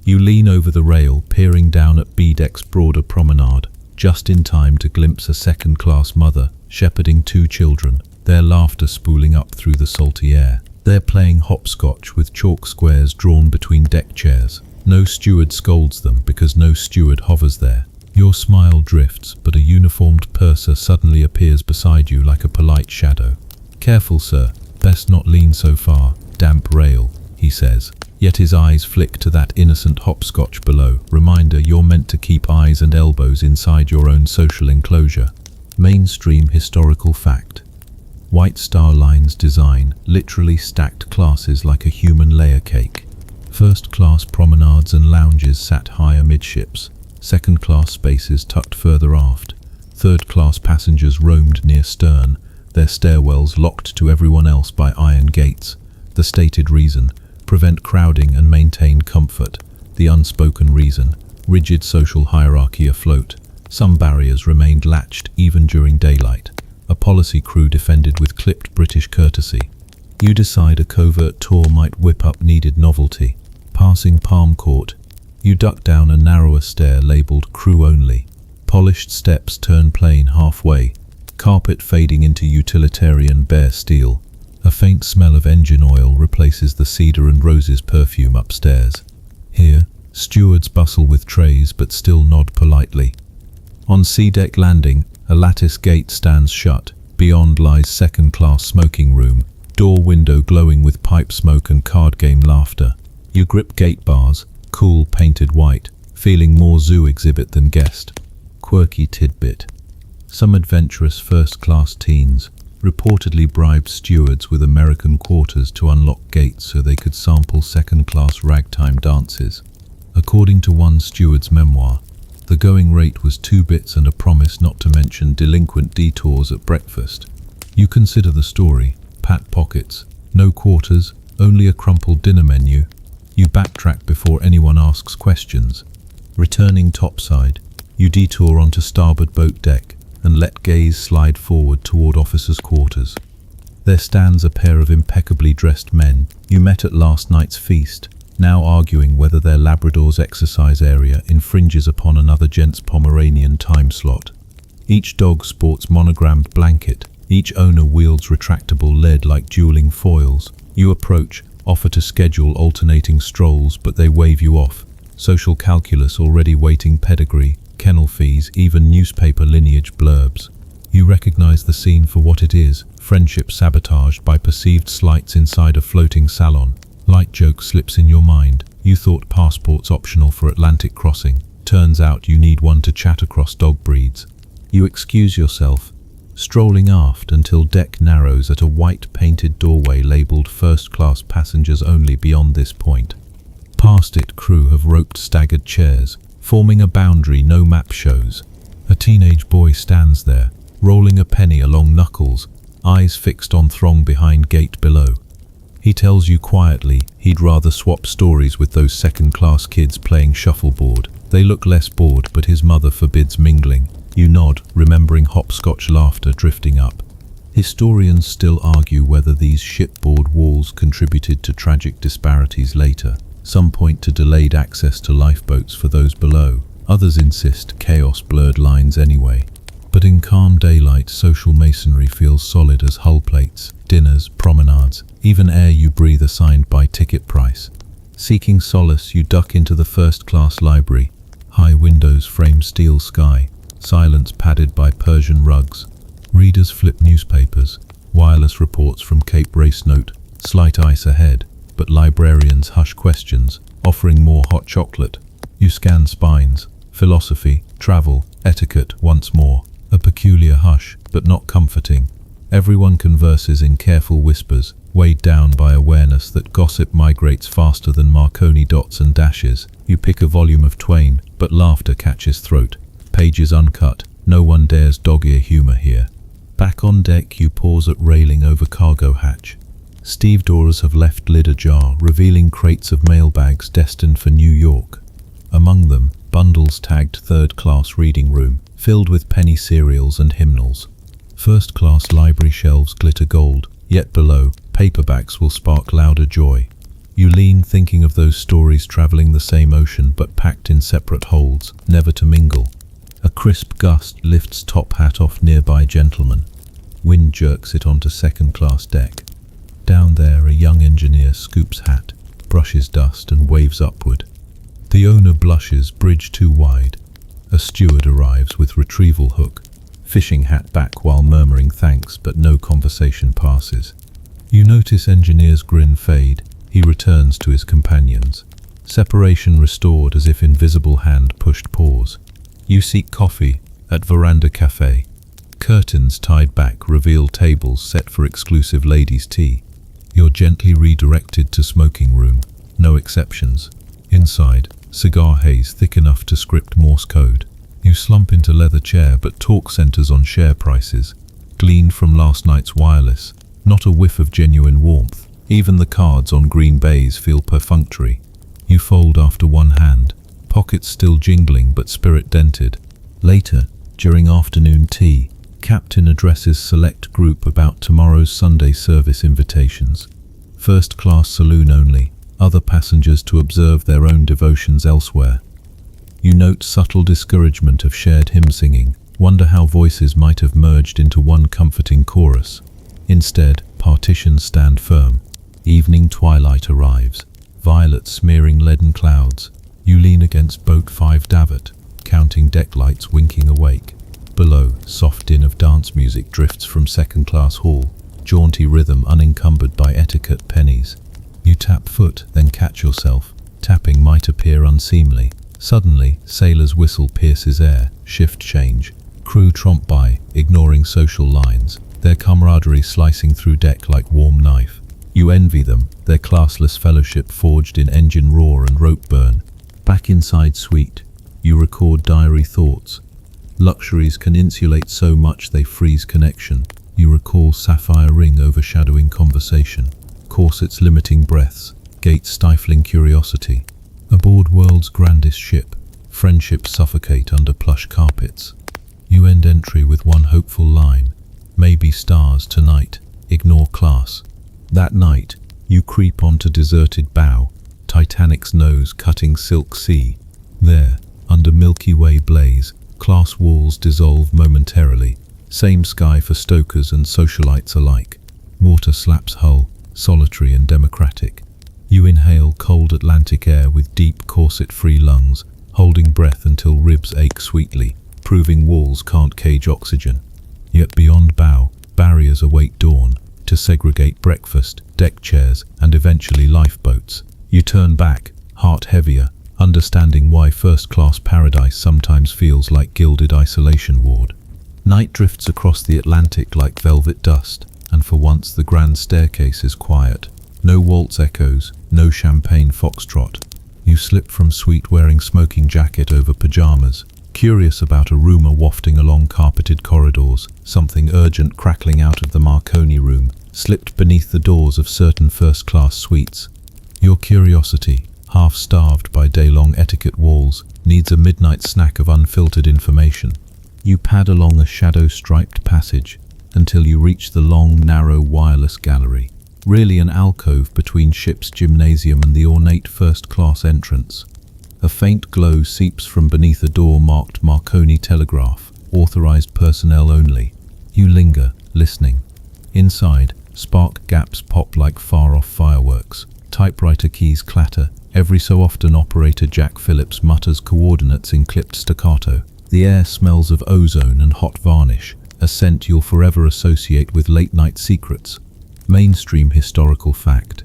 You lean over the rail, peering down at B-deck's broader promenade, just in time to glimpse a second-class mother shepherding two children, their laughter spooling up through the salty air. They're playing hopscotch with chalk squares drawn between deck chairs. No steward scolds them because no steward hovers there. Your smile drifts, but a uniformed purser suddenly appears beside you like a polite shadow. "Careful, sir, best not lean so far, damp rail," he says. Yet his eyes flick to that innocent hopscotch below, reminder you're meant to keep eyes and elbows inside your own social enclosure. Mainstream historical fact. White Star Line's design literally stacked classes like a human layer cake. First-class promenades and lounges sat high amidships, second-class spaces tucked further aft, third-class passengers roamed near stern, their stairwells locked to everyone else by iron gates. The stated reason: prevent crowding and maintain comfort. The unspoken reason: rigid social hierarchy afloat. Some barriers remained latched even during daylight. A policy crew defended with clipped British courtesy. You decide a covert tour might whip up needed novelty. Passing Palm Court, you duck down a narrower stair labeled crew only. Polished steps turn plain halfway, carpet fading into utilitarian bare steel. A faint smell of engine oil replaces the cedar and roses perfume upstairs. Here, stewards bustle with trays but still nod politely. On sea-deck landing, a lattice gate stands shut. Beyond lies second-class smoking room, door window glowing with pipe smoke and card game laughter. You grip gate bars, cool painted white, feeling more zoo exhibit than guest. Quirky tidbit. Some adventurous first-class teens reportedly bribed stewards with American quarters to unlock gates so they could sample second-class ragtime dances. According to one steward's memoir, the going rate was 2 bits and a promise not to mention delinquent detours at breakfast. You consider the story, pat pockets, no quarters, only a crumpled dinner menu. You backtrack before anyone asks questions. Returning topside, you detour onto starboard boat deck and let gaze slide forward toward officers' quarters. There stands a pair of impeccably dressed men you met at last night's feast, now arguing whether their Labrador's exercise area infringes upon another gent's Pomeranian time slot. Each dog sports monogrammed blanket, each owner wields retractable lead like dueling foils. You approach, offer to schedule alternating strolls, but they wave you off. Social calculus already waiting pedigree, kennel fees, even newspaper lineage blurbs. You recognize the scene for what it is, friendship sabotaged by perceived slights inside a floating salon. Light joke slips in your mind. You thought passports optional for Atlantic crossing. Turns out you need one to chat across dog breeds. You excuse yourself, strolling aft until deck narrows at a white painted doorway labeled first class passengers only beyond this point. Past it, crew have roped staggered chairs, forming a boundary no map shows. A teenage boy stands there, rolling a penny along knuckles, eyes fixed on throng behind gate below. He tells you quietly he'd rather swap stories with those second-class kids playing shuffleboard. They look less bored, but his mother forbids mingling. You nod, remembering hopscotch laughter drifting up. Historians still argue whether these shipboard walls contributed to tragic disparities later. Some point to delayed access to lifeboats for those below. Others insist chaos blurred lines anyway. But in calm daylight, social masonry feels solid as hull plates, dinners, promenades, even air you breathe assigned by ticket price. Seeking solace, you duck into the first-class library. High windows frame steel sky, silence padded by Persian rugs. Readers flip newspapers, wireless reports from Cape Race note, slight ice ahead, but librarians hush questions, offering more hot chocolate. You scan spines, philosophy, travel, etiquette once more. A peculiar hush, but not comforting. Everyone converses in careful whispers, weighed down by awareness that gossip migrates faster than Marconi dots and dashes. You pick a volume of Twain, but laughter catches throat. Pages uncut, no one dares dog-ear humor here. Back on deck, you pause at railing over cargo hatch. Stevedores have left lid ajar, revealing crates of mailbags destined for New York. Among them, bundles tagged third-class reading room, filled with penny cereals and hymnals. First-class library shelves glitter gold, yet below, paperbacks will spark louder joy. You lean, thinking of those stories traveling the same ocean but packed in separate holds, never to mingle. A crisp gust lifts top hat off nearby gentleman. Wind jerks it onto second-class deck. Down there, a young engineer scoops hat, brushes dust and waves upward. The owner blushes, bridge too wide. A steward arrives with retrieval hook, fishing hat back while murmuring thanks, but no conversation passes. You notice engineer's grin fade. He returns to his companions. Separation restored as if invisible hand pushed pause. You seek coffee at Veranda Cafe. Curtains tied back reveal tables set for exclusive ladies' tea. You're gently redirected to smoking room. No exceptions. Inside, cigar haze thick enough to script Morse code. You slump into leather chair, but talk centers on share prices, gleaned from last night's wireless. Not a whiff of genuine warmth. Even the cards on green bays feel perfunctory. You fold after one hand, pockets still jingling but spirit dented. Later, during afternoon tea, Captain addresses select group about tomorrow's Sunday service invitations. First class saloon only, other passengers to observe their own devotions elsewhere. You note subtle discouragement of shared hymn singing, wonder how voices might have merged into one comforting chorus. Instead, partitions stand firm. Evening twilight arrives, violet smearing leaden clouds. You lean against boat 5 davit, counting deck lights winking awake. Below, soft din of dance music drifts from second-class hall, jaunty rhythm unencumbered by etiquette pennies. You tap foot, then catch yourself. Tapping might appear unseemly. Suddenly, sailor's whistle pierces air, shift change. Crew tromp by, ignoring social lines, their camaraderie slicing through deck like warm knife. You envy them, their classless fellowship forged in engine roar and rope burn. Back inside suite, you record diary thoughts. Luxuries can insulate so much they freeze connection. You recall sapphire ring overshadowing conversation, corsets limiting breaths, gates stifling curiosity. Aboard world's grandest ship, friendships suffocate under plush carpets. You end entry with one hopeful line: maybe stars tonight, ignore class. That night, you creep onto deserted bow, Titanic's nose cutting silk sea. There, under Milky Way blaze, class walls dissolve momentarily. Same sky for stokers and socialites alike. Water slaps hull, solitary and democratic. You inhale cold Atlantic air with deep corset-free lungs, holding breath until ribs ache sweetly, proving walls can't cage oxygen. Yet beyond bow, barriers await dawn, to segregate breakfast, deck chairs, and eventually lifeboats. You turn back, heart heavier, understanding why first-class paradise sometimes feels like gilded isolation ward. Night drifts across the Atlantic like velvet dust, and for once the grand staircase is quiet. No waltz echoes, no champagne foxtrot. You slip from suite wearing smoking jacket over pajamas, curious about a rumor wafting along carpeted corridors, something urgent crackling out of the Marconi room, slipped beneath the doors of certain first-class suites. Your curiosity, half-starved by day-long etiquette walls, needs a midnight snack of unfiltered information. You pad along a shadow-striped passage until you reach the long, narrow wireless gallery, really an alcove between ship's gymnasium and the ornate first-class entrance. A faint glow seeps from beneath a door marked Marconi Telegraph, authorized personnel only. You linger, listening. Inside, spark gaps pop like far-off fireworks. Typewriter keys clatter. Every so often operator Jack Phillips mutters coordinates in clipped staccato. The air smells of ozone and hot varnish, a scent you'll forever associate with late-night secrets. Mainstream historical fact.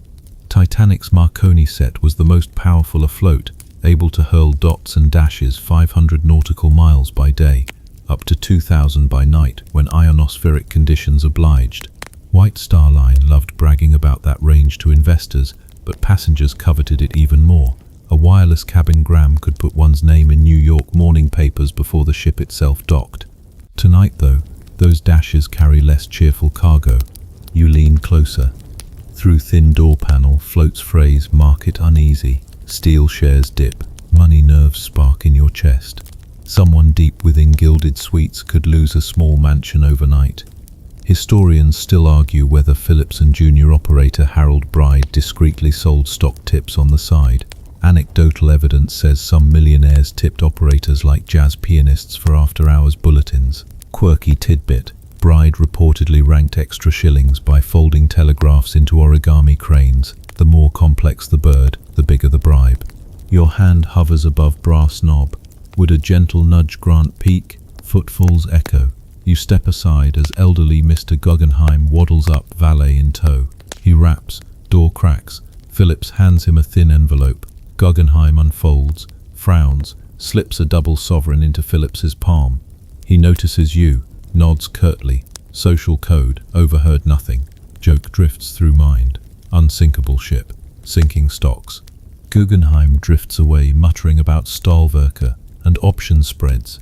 Titanic's Marconi set was the most powerful afloat, able to hurl dots and dashes 500 nautical miles by day, up to 2,000 by night when ionospheric conditions obliged. White Star Line loved bragging about that range to investors, but passengers coveted it even more. A wireless cabin gram could put one's name in New York morning papers before the ship itself docked. Tonight, though, those dashes carry less cheerful cargo. You lean closer. Through thin door panel floats phrase "market uneasy." Steel shares dip. Money nerves spark in your chest. Someone deep within gilded suites could lose a small mansion overnight. Historians still argue whether Phillips and junior operator Harold Bride discreetly sold stock tips on the side. Anecdotal evidence says some millionaires tipped operators like jazz pianists for after-hours bulletins. Quirky tidbit: Bride reportedly ranked extra shillings by folding telegraphs into origami cranes. The more complex the bird, the bigger the bribe. Your hand hovers above brass knob. Would a gentle nudge grant peace? Footfalls echo. You step aside as elderly Mr. Guggenheim waddles up, valet in tow. He raps, door cracks. Phillips hands him a thin envelope. Guggenheim unfolds, frowns, slips a double sovereign into Phillips's palm. He notices you, nods curtly. Social code, overheard nothing. Joke drifts through mind. Unsinkable ship, sinking stocks. Guggenheim drifts away, muttering about Stahlwerke and option spreads.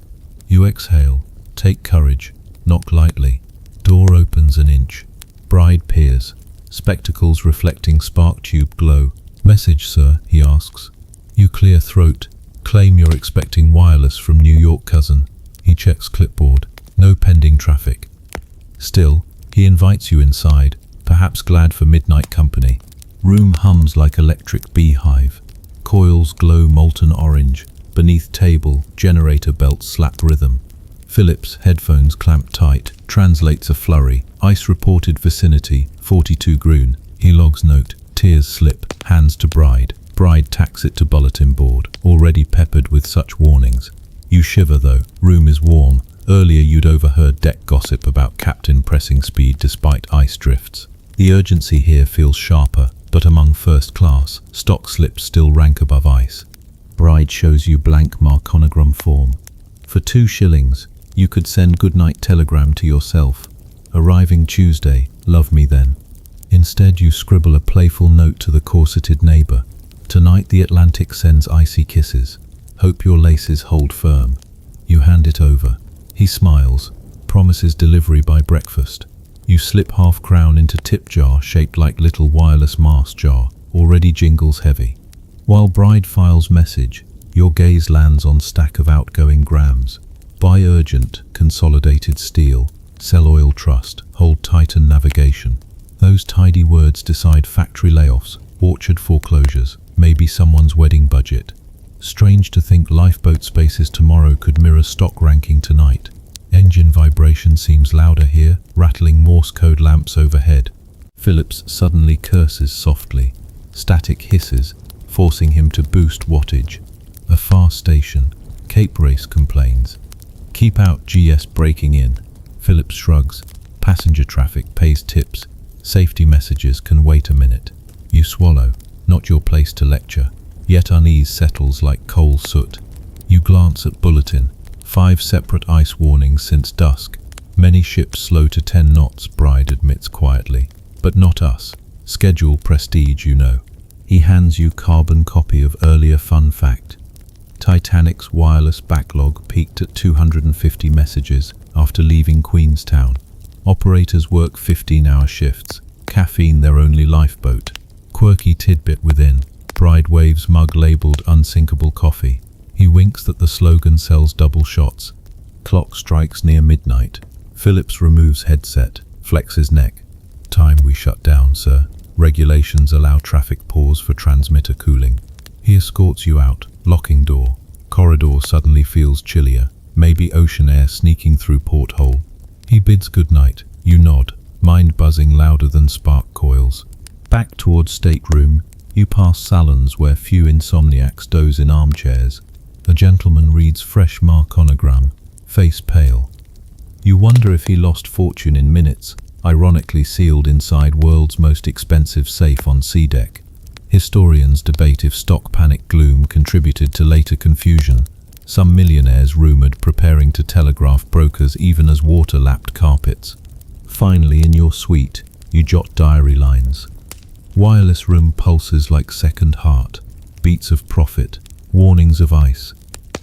You exhale, take courage, knock lightly. Door opens an inch. Bride peers, spectacles reflecting spark tube glow. "Message, sir," he asks. You clear throat, claim you're expecting wireless from New York cousin. He checks clipboard. No pending traffic. Still, he invites you inside, perhaps glad for midnight company. Room hums like electric beehive. Coils glow molten orange. Beneath table, generator belts slap rhythm. Phillips, headphones clamped tight, translates a flurry. Ice reported vicinity, 42 Grun. He logs note, tears slip, hands to Bride. Bride tacks it to bulletin board, already peppered with such warnings. You shiver though, room is warm. Earlier you'd overheard deck gossip about captain pressing speed despite ice drifts. The urgency here feels sharper, but among first class, stock slips still rank above ice. Bride shows you blank Marconigram form. For 2 shillings, you could send goodnight telegram to yourself. Arriving Tuesday, love me then. Instead you scribble a playful note to the corseted neighbor. Tonight the Atlantic sends icy kisses. Hope your laces hold firm. You hand it over. He smiles, promises delivery by breakfast. You slip half-crown into tip jar shaped like little wireless mask jar, already jingles heavy. While bride files message, your gaze lands on stack of outgoing grams. Buy urgent, consolidated steel, sell oil trust, hold Titan navigation. Those tidy words decide factory layoffs, orchard foreclosures, maybe someone's wedding budget. Strange to think lifeboat spaces tomorrow could mirror stock ranking tonight. Engine vibration seems louder here, rattling Morse code lamps overhead. Phillips suddenly curses softly. Static hisses, forcing him to boost wattage. A far station. Cape Race complains. Keep out, GS breaking in. Phillips shrugs. Passenger traffic pays tips. Safety messages can wait a minute. You swallow. Not your place to lecture. Yet unease settles like coal soot. You glance at bulletin. 5 separate ice warnings since dusk. Many ships slow to 10 knots, Bride admits quietly. But not us. Schedule prestige, you know. He hands you carbon copy of earlier fun fact. Titanic's wireless backlog peaked at 250 messages after leaving Queenstown. Operators work 15-hour shifts. Caffeine their only lifeboat. Quirky tidbit within. Bride waves mug labeled unsinkable coffee. He winks that the slogan sells double shots. Clock strikes near midnight. Phillips removes headset, flexes neck. Time we shut down, sir. Regulations allow traffic pause for transmitter cooling. He escorts you out, locking door. Corridor suddenly feels chillier, maybe ocean air sneaking through porthole. He bids goodnight. You nod, mind buzzing louder than spark coils. Back towards stateroom, you pass salons where few insomniacs doze in armchairs. A gentleman reads fresh Marconogram, face pale. You wonder if he lost fortune in minutes, ironically sealed inside world's most expensive safe on sea deck. Historians debate if stock panic gloom contributed to later confusion. Some millionaires rumored preparing to telegraph brokers even as water lapped carpets. Finally, in your suite, you jot diary lines. Wireless room pulses like second heart, beats of profit, warnings of ice.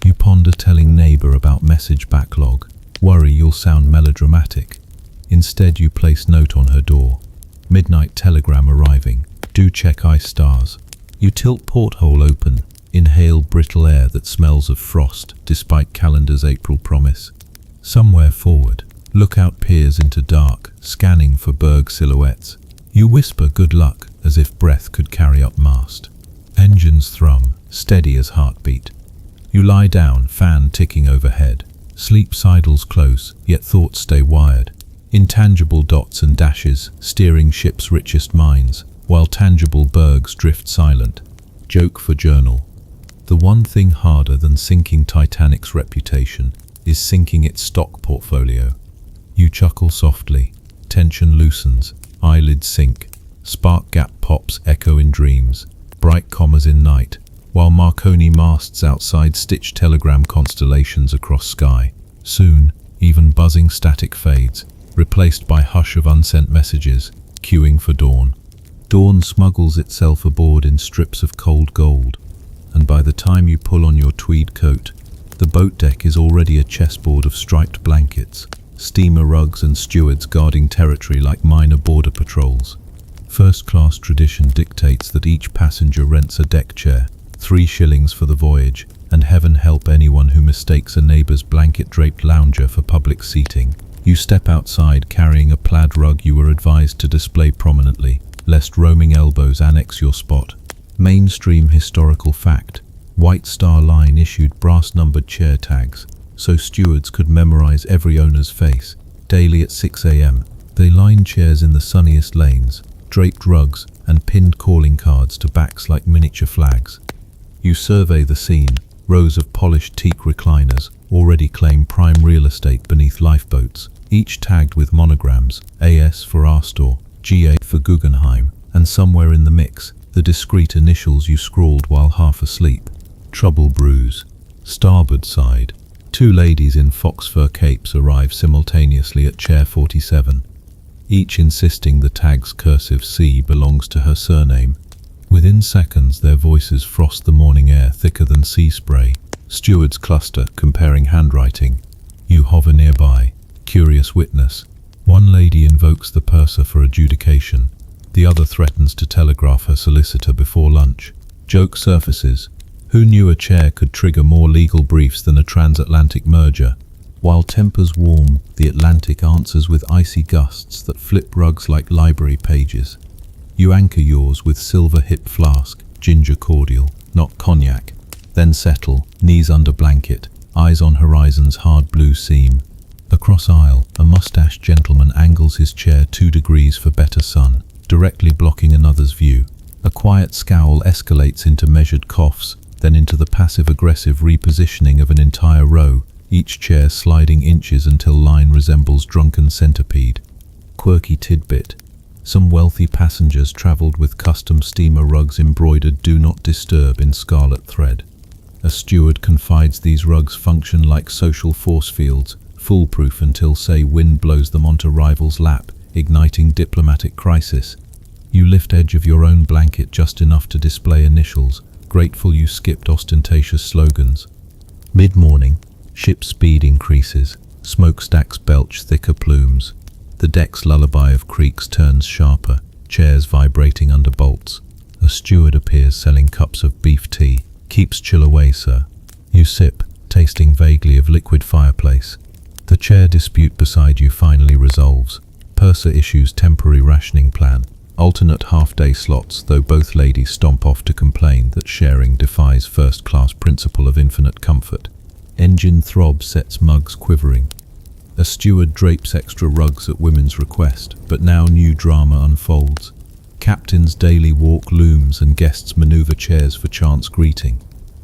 You ponder telling neighbor about message backlog, worry you'll sound melodramatic. Instead you place note on her door. Midnight telegram arriving. Do check ice stars. You tilt porthole open, inhale brittle air that smells of frost despite calendar's April promise. Somewhere forward, lookout peers into dark, scanning for berg silhouettes. You whisper good luck as if breath could carry up mast. Engines thrum, steady as heartbeat. You lie down, fan ticking overhead. Sleep sidles close, yet thoughts stay wired. Intangible dots and dashes, steering ship's richest minds, while tangible bergs drift silent. Joke for journal. The one thing harder than sinking Titanic's reputation is sinking its stock portfolio. You chuckle softly. Tension loosens, eyelids sink. Spark gap pops echo in dreams. Bright commas in night, while Marconi masts outside stitch telegram constellations across sky. Soon, even buzzing static fades, replaced by hush of unsent messages, queuing for dawn. Dawn smuggles itself aboard in strips of cold gold, and by the time you pull on your tweed coat, the boat deck is already a chessboard of striped blankets, steamer rugs and stewards guarding territory like minor border patrols. First-class tradition dictates that each passenger rents a deck chair, 3 shillings for the voyage, and heaven help anyone who mistakes a neighbor's blanket-draped lounger for public seating. You step outside carrying a plaid rug you were advised to display prominently, lest roaming elbows annex your spot. Mainstream historical fact. White Star Line issued brass-numbered chair tags, so stewards could memorize every owner's face. Daily at 6 a.m., they lined chairs in the sunniest lanes, draped rugs, and pinned calling cards to backs like miniature flags. You survey the scene. Rows of polished teak recliners already claim prime real estate beneath lifeboats, each tagged with monograms, AS for Astor, GA for Guggenheim, and somewhere in the mix, the discreet initials you scrawled while half asleep. Trouble brews. Starboard side. 2 ladies in fox fur capes arrive simultaneously at chair 47, each insisting the tag's cursive C belongs to her surname. Within seconds, their voices frost the morning air thicker than sea spray. Stewards cluster, comparing handwriting. You hover nearby, curious witness. One lady invokes the purser for adjudication. The other threatens to telegraph her solicitor before lunch. Joke surfaces. Who knew a chair could trigger more legal briefs than a transatlantic merger? While tempers warm, the Atlantic answers with icy gusts that flip rugs like library pages. You anchor yours with silver hip flask, ginger cordial, not cognac. Then settle, knees under blanket, eyes on horizon's hard blue seam. Across aisle, a mustached gentleman angles his chair 2 degrees for better sun, directly blocking another's view. A quiet scowl escalates into measured coughs, then into the passive-aggressive repositioning of an entire row, each chair sliding inches until line resembles drunken centipede. Quirky tidbit. Some wealthy passengers travelled with custom steamer rugs embroidered "Do Not Disturb" in scarlet thread. A steward confides these rugs function like social force fields, foolproof until, say, wind blows them onto rival's lap, igniting diplomatic crisis. You lift edge of your own blanket just enough to display initials, grateful you skipped ostentatious slogans. Mid-morning, ship speed increases, smokestacks belch thicker plumes. The deck's lullaby of creaks turns sharper, chairs vibrating under bolts. A steward appears selling cups of beef tea. "Keeps chill away, sir." You sip, tasting vaguely of liquid fireplace. The chair dispute beside you finally resolves. Purser issues temporary rationing plan. Alternate half-day slots, though both ladies stomp off to complain that sharing defies first-class principle of infinite comfort. Engine throb sets mugs quivering. A steward drapes extra rugs at women's request, but now new drama unfolds. Captain's daily walk looms and guests maneuver chairs for chance greeting.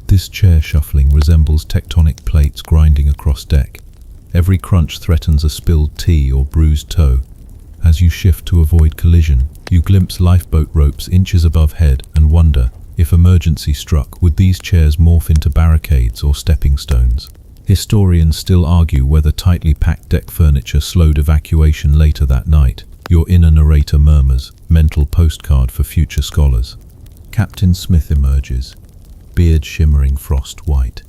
This chair shuffling resembles tectonic plates grinding across deck. Every crunch threatens a spilled tea or bruised toe. As you shift to avoid collision, you glimpse lifeboat ropes inches above head and wonder, if emergency struck, would these chairs morph into barricades or stepping stones? Historians still argue whether tightly packed deck furniture slowed evacuation later that night. Your inner narrator murmurs, mental postcard for future scholars. Captain Smith emerges, beard shimmering frost white.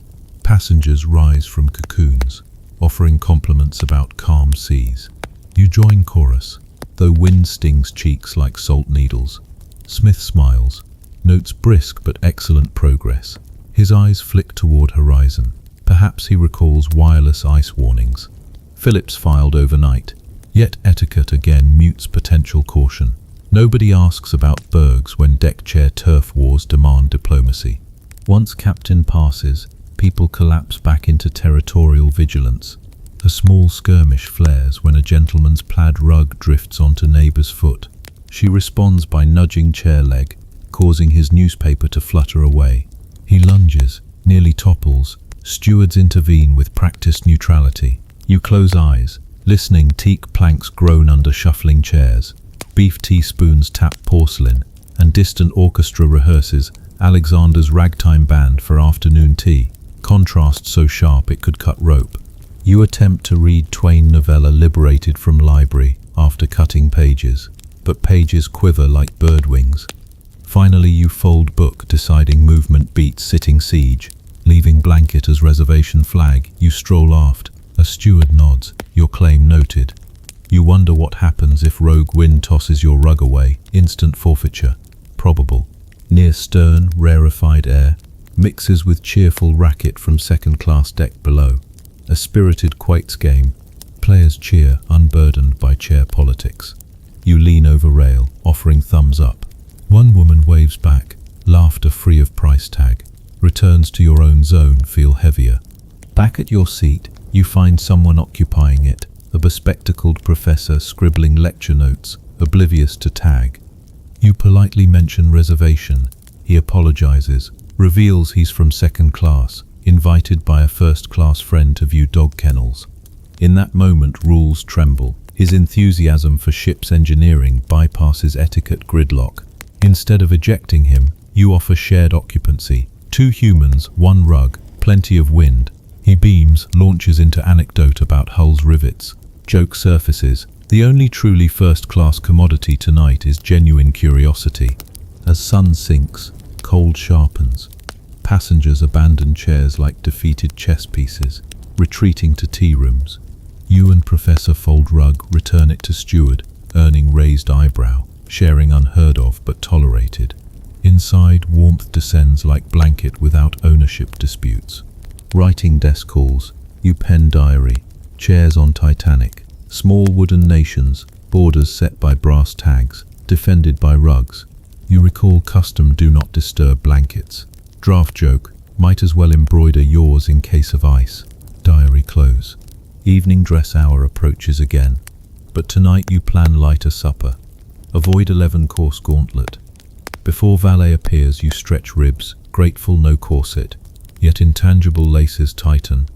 Passengers rise from cocoons, offering compliments about calm seas. You join chorus, though wind stings cheeks like salt needles. Smith smiles, notes brisk but excellent progress. His eyes flick toward horizon. Perhaps he recalls wireless ice warnings. Phillips filed overnight, yet etiquette again mutes potential caution. Nobody asks about bergs when deck chair turf wars demand diplomacy. Once captain passes, people collapse back into territorial vigilance. A small skirmish flares when a gentleman's plaid rug drifts onto neighbour's foot. She responds by nudging chair leg, causing his newspaper to flutter away. He lunges, nearly topples. Stewards intervene with practiced neutrality. You close eyes, listening. Teak planks groan under shuffling chairs. Beef teaspoons tap porcelain, and distant orchestra rehearses Alexander's ragtime band for afternoon tea. Contrast so sharp it could cut rope. You attempt to read Twain novella liberated from library after cutting pages, but pages quiver like bird wings. Finally you fold book, deciding movement beats sitting siege. Leaving blanket as reservation flag, you stroll aft. A steward nods, your claim noted. You wonder what happens if rogue wind tosses your rug away. Instant forfeiture. Probable. Near stern, rarefied air mixes with cheerful racket from second-class deck below. A spirited quoits game. Players cheer, unburdened by chair politics. You lean over rail, offering thumbs up. One woman waves back, laughter free of price tag. Returns to your own zone feel heavier. Back at your seat, you find someone occupying it, a bespectacled professor scribbling lecture notes, oblivious to tag. You politely mention reservation. He apologizes, reveals he's from second class, invited by a first-class friend to view dog kennels. In that moment, rules tremble. His enthusiasm for ship's engineering bypasses etiquette gridlock. Instead of ejecting him, you offer shared occupancy. 2 humans, 1 rug, plenty of wind. He beams, launches into anecdote about hull's rivets. Joke surfaces. The only truly first-class commodity tonight is genuine curiosity. As sun sinks, cold sharpens. Passengers abandon chairs like defeated chess pieces, retreating to tea rooms. You and Professor Fold Rug return it to steward, earning raised eyebrow, sharing unheard of but tolerated. Inside, warmth descends like blanket without ownership disputes. Writing desk calls, you pen diary, chairs on Titanic, small wooden nations, borders set by brass tags, defended by rugs. You recall custom do not disturb blankets. Draft joke, might as well embroider yours in case of ice. Diary close. Evening dress hour approaches again, but tonight you plan lighter supper. Avoid 11-course gauntlet. Before valet appears, you stretch ribs, grateful no corset, yet intangible laces tighten.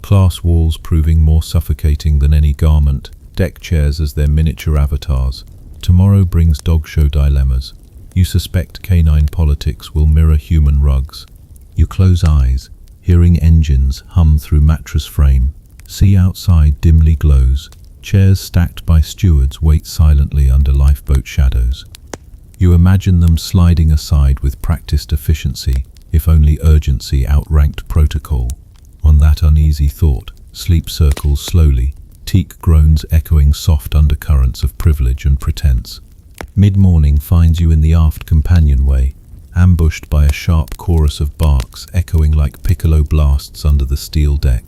Class walls proving more suffocating than any garment, deck chairs as their miniature avatars. Tomorrow brings dog show dilemmas. You suspect canine politics will mirror human rugs. You close eyes, hearing engines hum through mattress frame. Sea outside dimly glows. Chairs stacked by stewards wait silently under lifeboat shadows. You imagine them sliding aside with practiced efficiency, if only urgency outranked protocol. On that uneasy thought, sleep circles slowly, teak groans echoing soft undercurrents of privilege and pretense. Mid-morning finds you in the aft companionway, ambushed by a sharp chorus of barks echoing like piccolo blasts under the steel deck.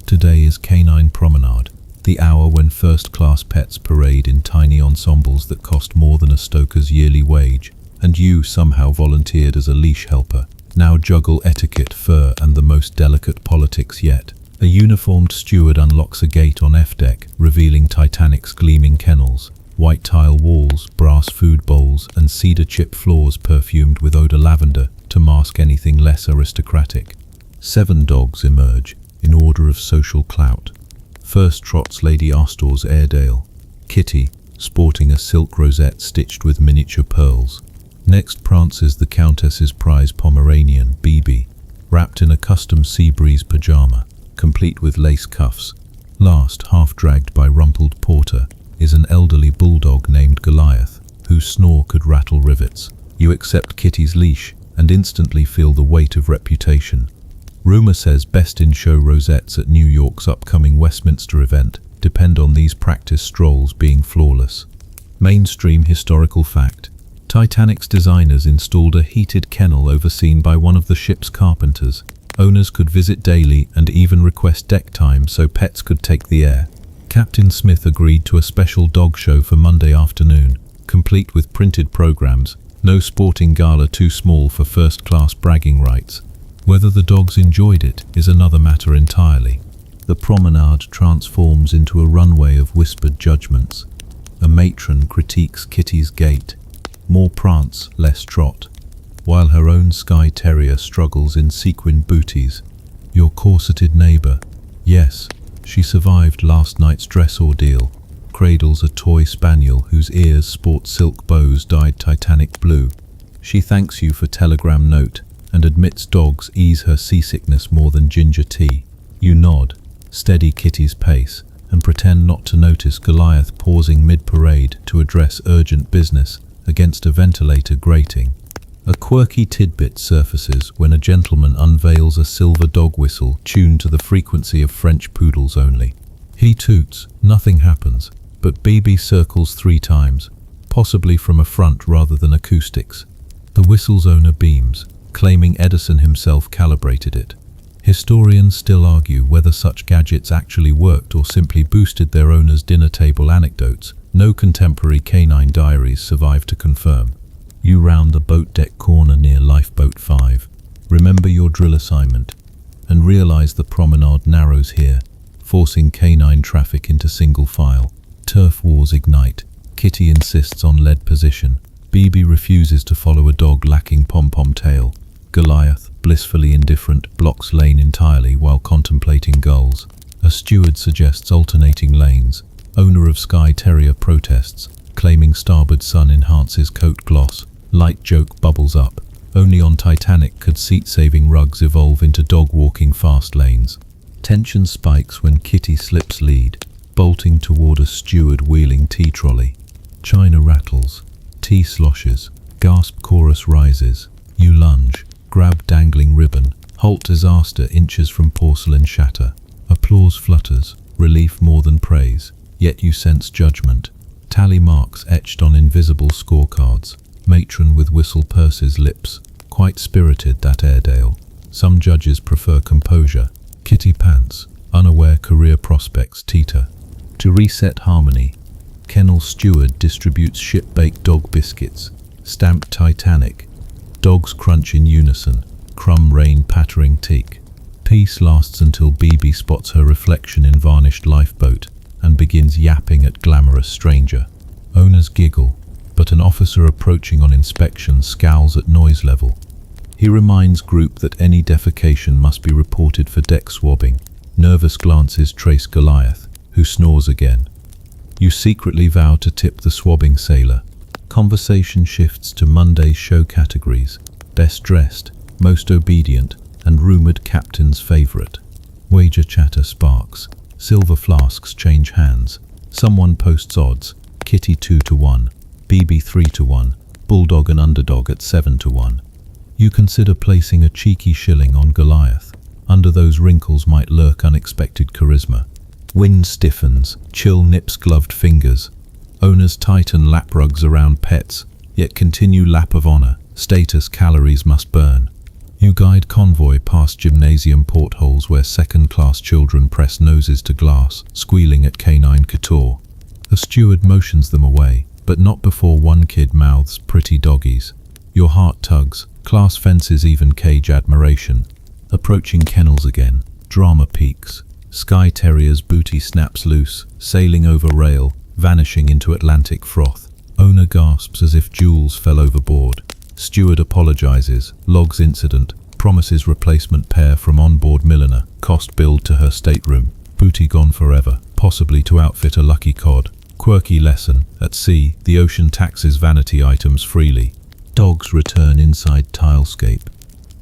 Today is Canine Promenade, the hour when first-class pets parade in tiny ensembles that cost more than a stoker's yearly wage, and you somehow volunteered as a leash helper. Now juggle etiquette, fur, and the most delicate politics yet. A uniformed steward unlocks a gate on F-deck, revealing Titanic's gleaming kennels. White tile walls, brass food bowls, and cedar chip floors perfumed with odor lavender to mask anything less aristocratic. 7 dogs emerge, in order of social clout. First trots Lady Astor's Airedale, Kitty, sporting a silk rosette stitched with miniature pearls. Next prances the Countess's prize Pomeranian, BB, wrapped in a custom sea breeze pajama, complete with lace cuffs. Last, half-dragged by rumpled porter, is an elderly bulldog named Goliath, whose snore could rattle rivets. You accept Kitty's leash and instantly feel the weight of reputation. Rumor says best-in-show rosettes at New York's upcoming Westminster event depend on these practice strolls being flawless. Mainstream historical fact. Titanic's designers installed a heated kennel overseen by one of the ship's carpenters. Owners could visit daily and even request deck time so pets could take the air. Captain Smith agreed to a special dog show for Monday afternoon, complete with printed programs. No sporting gala too small for first-class bragging rights. Whether the dogs enjoyed it is another matter entirely. The promenade transforms into a runway of whispered judgments. A matron critiques Kitty's gait. More prance, less trot, while her own Skye Terrier struggles in sequin booties. Your corseted neighbour, yes, she survived last night's dress ordeal, cradles a toy spaniel whose ears sport silk bows dyed Titanic blue. She thanks you for telegram note and admits dogs ease her seasickness more than ginger tea. You nod, steady Kitty's pace, and pretend not to notice Goliath pausing mid-parade to address urgent business against a ventilator grating. A quirky tidbit surfaces when a gentleman unveils a silver dog whistle tuned to the frequency of French poodles only. He toots, nothing happens, but BB circles 3 times, possibly from a front rather than acoustics. The whistle's owner beams, claiming Edison himself calibrated it. Historians still argue whether such gadgets actually worked or simply boosted their owners' dinner table anecdotes. No contemporary canine diaries survive to confirm. You round the boat deck corner near Lifeboat 5. Remember your drill assignment and realize the promenade narrows here, forcing canine traffic into single file. Turf wars ignite. Kitty insists on lead position. BB refuses to follow a dog lacking pom-pom tail. Goliath, blissfully indifferent, blocks lane entirely while contemplating gulls. A steward suggests alternating lanes. Owner of Skye Terrier protests, claiming starboard sun enhances coat gloss. Light joke bubbles up. Only on Titanic could seat-saving rugs evolve into dog-walking fast lanes. Tension spikes when Kitty slips lead, bolting toward a steward wheeling tea trolley. China rattles. Tea sloshes. Gasp chorus rises. You lunge. Grab dangling ribbon. Halt disaster inches from porcelain shatter. Applause flutters. relief more than praise, yet you sense judgment. Tally marks etched on invisible scorecards. Matron with whistle purses lips. Quite spirited, that Airedale. Some judges prefer composure. Kitty pants. Unaware career prospects teeter. To reset harmony, kennel steward distributes ship-baked dog biscuits. Stamped Titanic. Dogs crunch in unison. Crumb rain pattering teak. Peace lasts until BB spots her reflection in varnished lifeboat and begins yapping at glamorous stranger. Owners giggle, but an officer approaching on inspection scowls at noise level. He reminds group that any defecation must be reported for deck swabbing. Nervous glances trace Goliath, who snores again. You secretly vow to tip the swabbing sailor. Conversation shifts to Monday's show categories. Best dressed, most obedient, and rumoured captain's favourite. Wager chatter sparks. Silver flasks change hands. Someone posts odds. Kitty 2-1. BB 3-1. Bulldog and underdog at 7-1. You consider placing a cheeky shilling on Goliath. Under those wrinkles might lurk unexpected charisma. Wind stiffens. Chill nips gloved fingers. Owners tighten lap rugs around pets, yet continue lap of honour. Status calories must burn. You guide convoy past gymnasium portholes where second-class children press noses to glass, squealing at canine couture. A steward motions them away, but not before one kid mouths pretty doggies. Your heart tugs. Class fences even cage admiration. Approaching kennels again. Drama peaks. Skye Terrier's booty snaps loose, sailing over rail, vanishing into Atlantic froth. Owner gasps as if jewels fell overboard. Steward apologizes, logs incident, promises replacement pair from onboard milliner, cost billed to her stateroom. Booty gone forever, possibly to outfit a lucky cod. Quirky lesson, at sea, the ocean taxes vanity items freely. Dogs return inside tilescape.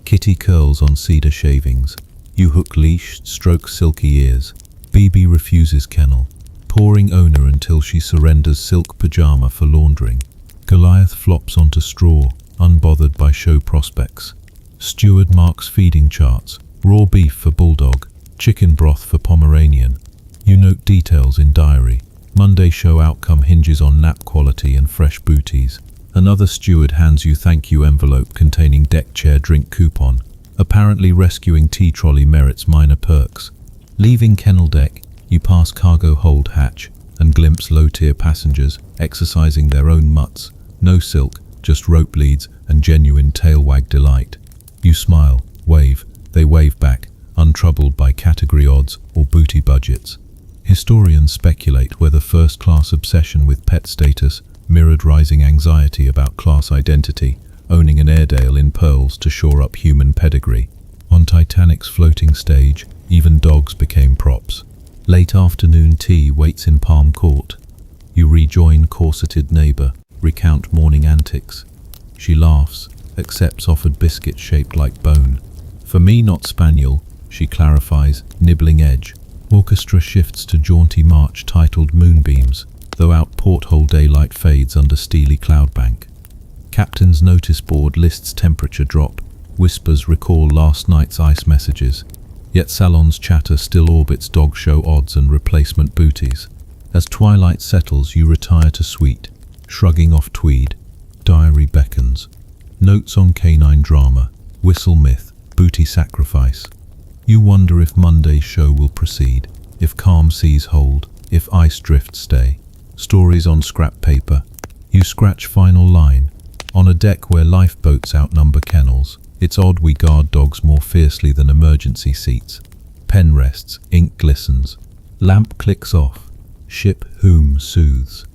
Kitty curls on cedar shavings. You hook leash, stroke silky ears. BB refuses kennel, pouring owner until she surrenders silk pajama for laundering. Goliath flops onto straw, unbothered by show prospects. Steward marks feeding charts. Raw beef for bulldog, chicken broth for Pomeranian. You note details in diary. Monday show outcome hinges on nap quality and fresh booties. Another steward hands you thank you envelope containing deck chair drink coupon. Apparently rescuing tea trolley merits minor perks. Leaving kennel deck, you pass cargo hold hatch and glimpse low-tier passengers exercising their own mutts. No silk, just rope leads and genuine tail wag delight. You smile, wave, they wave back, untroubled by category odds or booty budgets. Historians speculate whether first-class obsession with pet status mirrored rising anxiety about class identity, owning an Airedale in pearls to shore up human pedigree. On Titanic's floating stage, even dogs became props. Late afternoon tea waits in Palm Court. You rejoin corseted neighbour, recount morning antics. She laughs, accepts offered biscuit shaped like bone. For me, not spaniel, she clarifies, nibbling edge. Orchestra shifts to jaunty march titled Moonbeams, though out porthole daylight fades under steely cloudbank. Captain's notice board lists temperature drop. Whispers recall last night's ice messages. Yet salon's chatter still orbits dog show odds and replacement booties. As twilight settles, you retire to suite, shrugging off tweed. Diary beckons. Notes on canine drama, whistle myth, booty sacrifice. You wonder if Monday's show will proceed, if calm seas hold, if ice drifts stay. Stories on scrap paper. You scratch final line. On a deck where lifeboats outnumber kennels, it's odd we guard dogs more fiercely than emergency seats. Pen rests, ink glistens. Lamp clicks off. Ship whom soothes.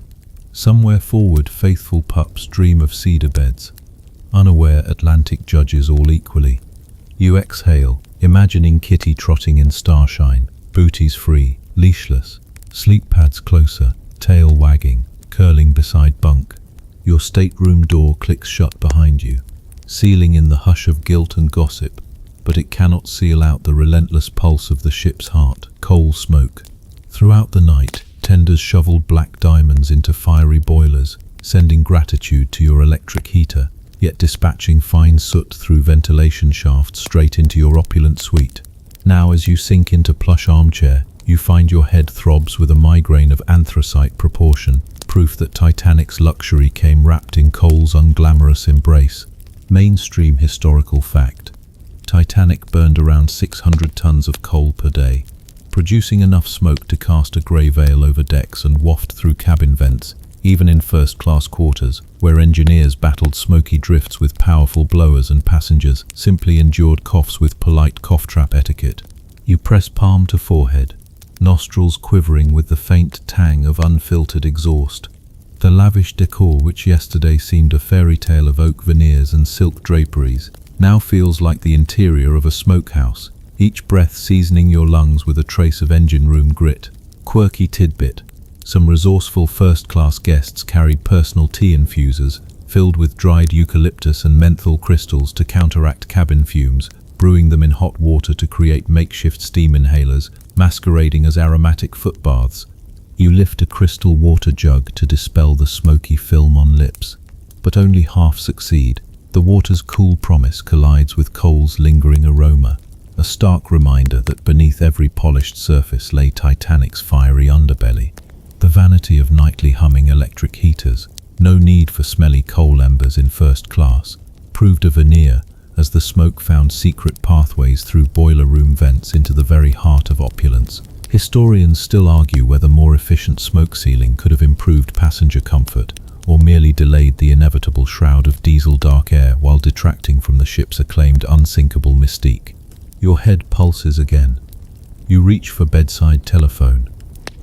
Somewhere forward, faithful pups dream of cedar beds. Unaware Atlantic judges all equally. You exhale, imagining Kitty trotting in starshine. Booties free, leashless. Sleep pads closer, tail wagging, curling beside bunk. Your stateroom door clicks shut behind you, sealing in the hush of guilt and gossip, but it cannot seal out the relentless pulse of the ship's heart. Coal smoke. Throughout the night, tenders shoveled black diamonds into fiery boilers, sending gratitude to your electric heater, yet dispatching fine soot through ventilation shafts straight into your opulent suite. Now, as you sink into plush armchair, You find your head throbs with a migraine of anthracite proportion, proof that Titanic's luxury came wrapped in coal's unglamorous embrace. Mainstream historical fact: Titanic burned around 600 tons of coal per day, producing enough smoke to cast a grey veil over decks and waft through cabin vents, even in first-class quarters, where engineers battled smoky drifts with powerful blowers and passengers simply endured coughs with polite cough trap etiquette. You press palm to forehead, nostrils quivering with the faint tang of unfiltered exhaust. The lavish decor, which yesterday seemed a fairy tale of oak veneers and silk draperies, now feels like the interior of a smokehouse, each breath seasoning your lungs with a trace of engine room grit. Quirky tidbit: some resourceful first-class guests carried personal tea infusers filled with dried eucalyptus and menthol crystals to counteract cabin fumes, brewing them in hot water to create makeshift steam inhalers, masquerading as aromatic foot baths. You lift a crystal water jug to dispel the smoky film on lips, but only half succeed. The water's cool promise collides with coal's lingering aroma, a stark reminder that beneath every polished surface lay Titanic's fiery underbelly. The vanity of nightly humming electric heaters, no need for smelly coal embers in first class, proved a veneer as the smoke found secret pathways through boiler room vents into the very heart of opulence. Historians still argue whether more efficient smoke sealing could have improved passenger comfort or merely delayed the inevitable shroud of diesel dark air while detracting from the ship's acclaimed unsinkable mystique. Your head pulses again. You reach for bedside telephone,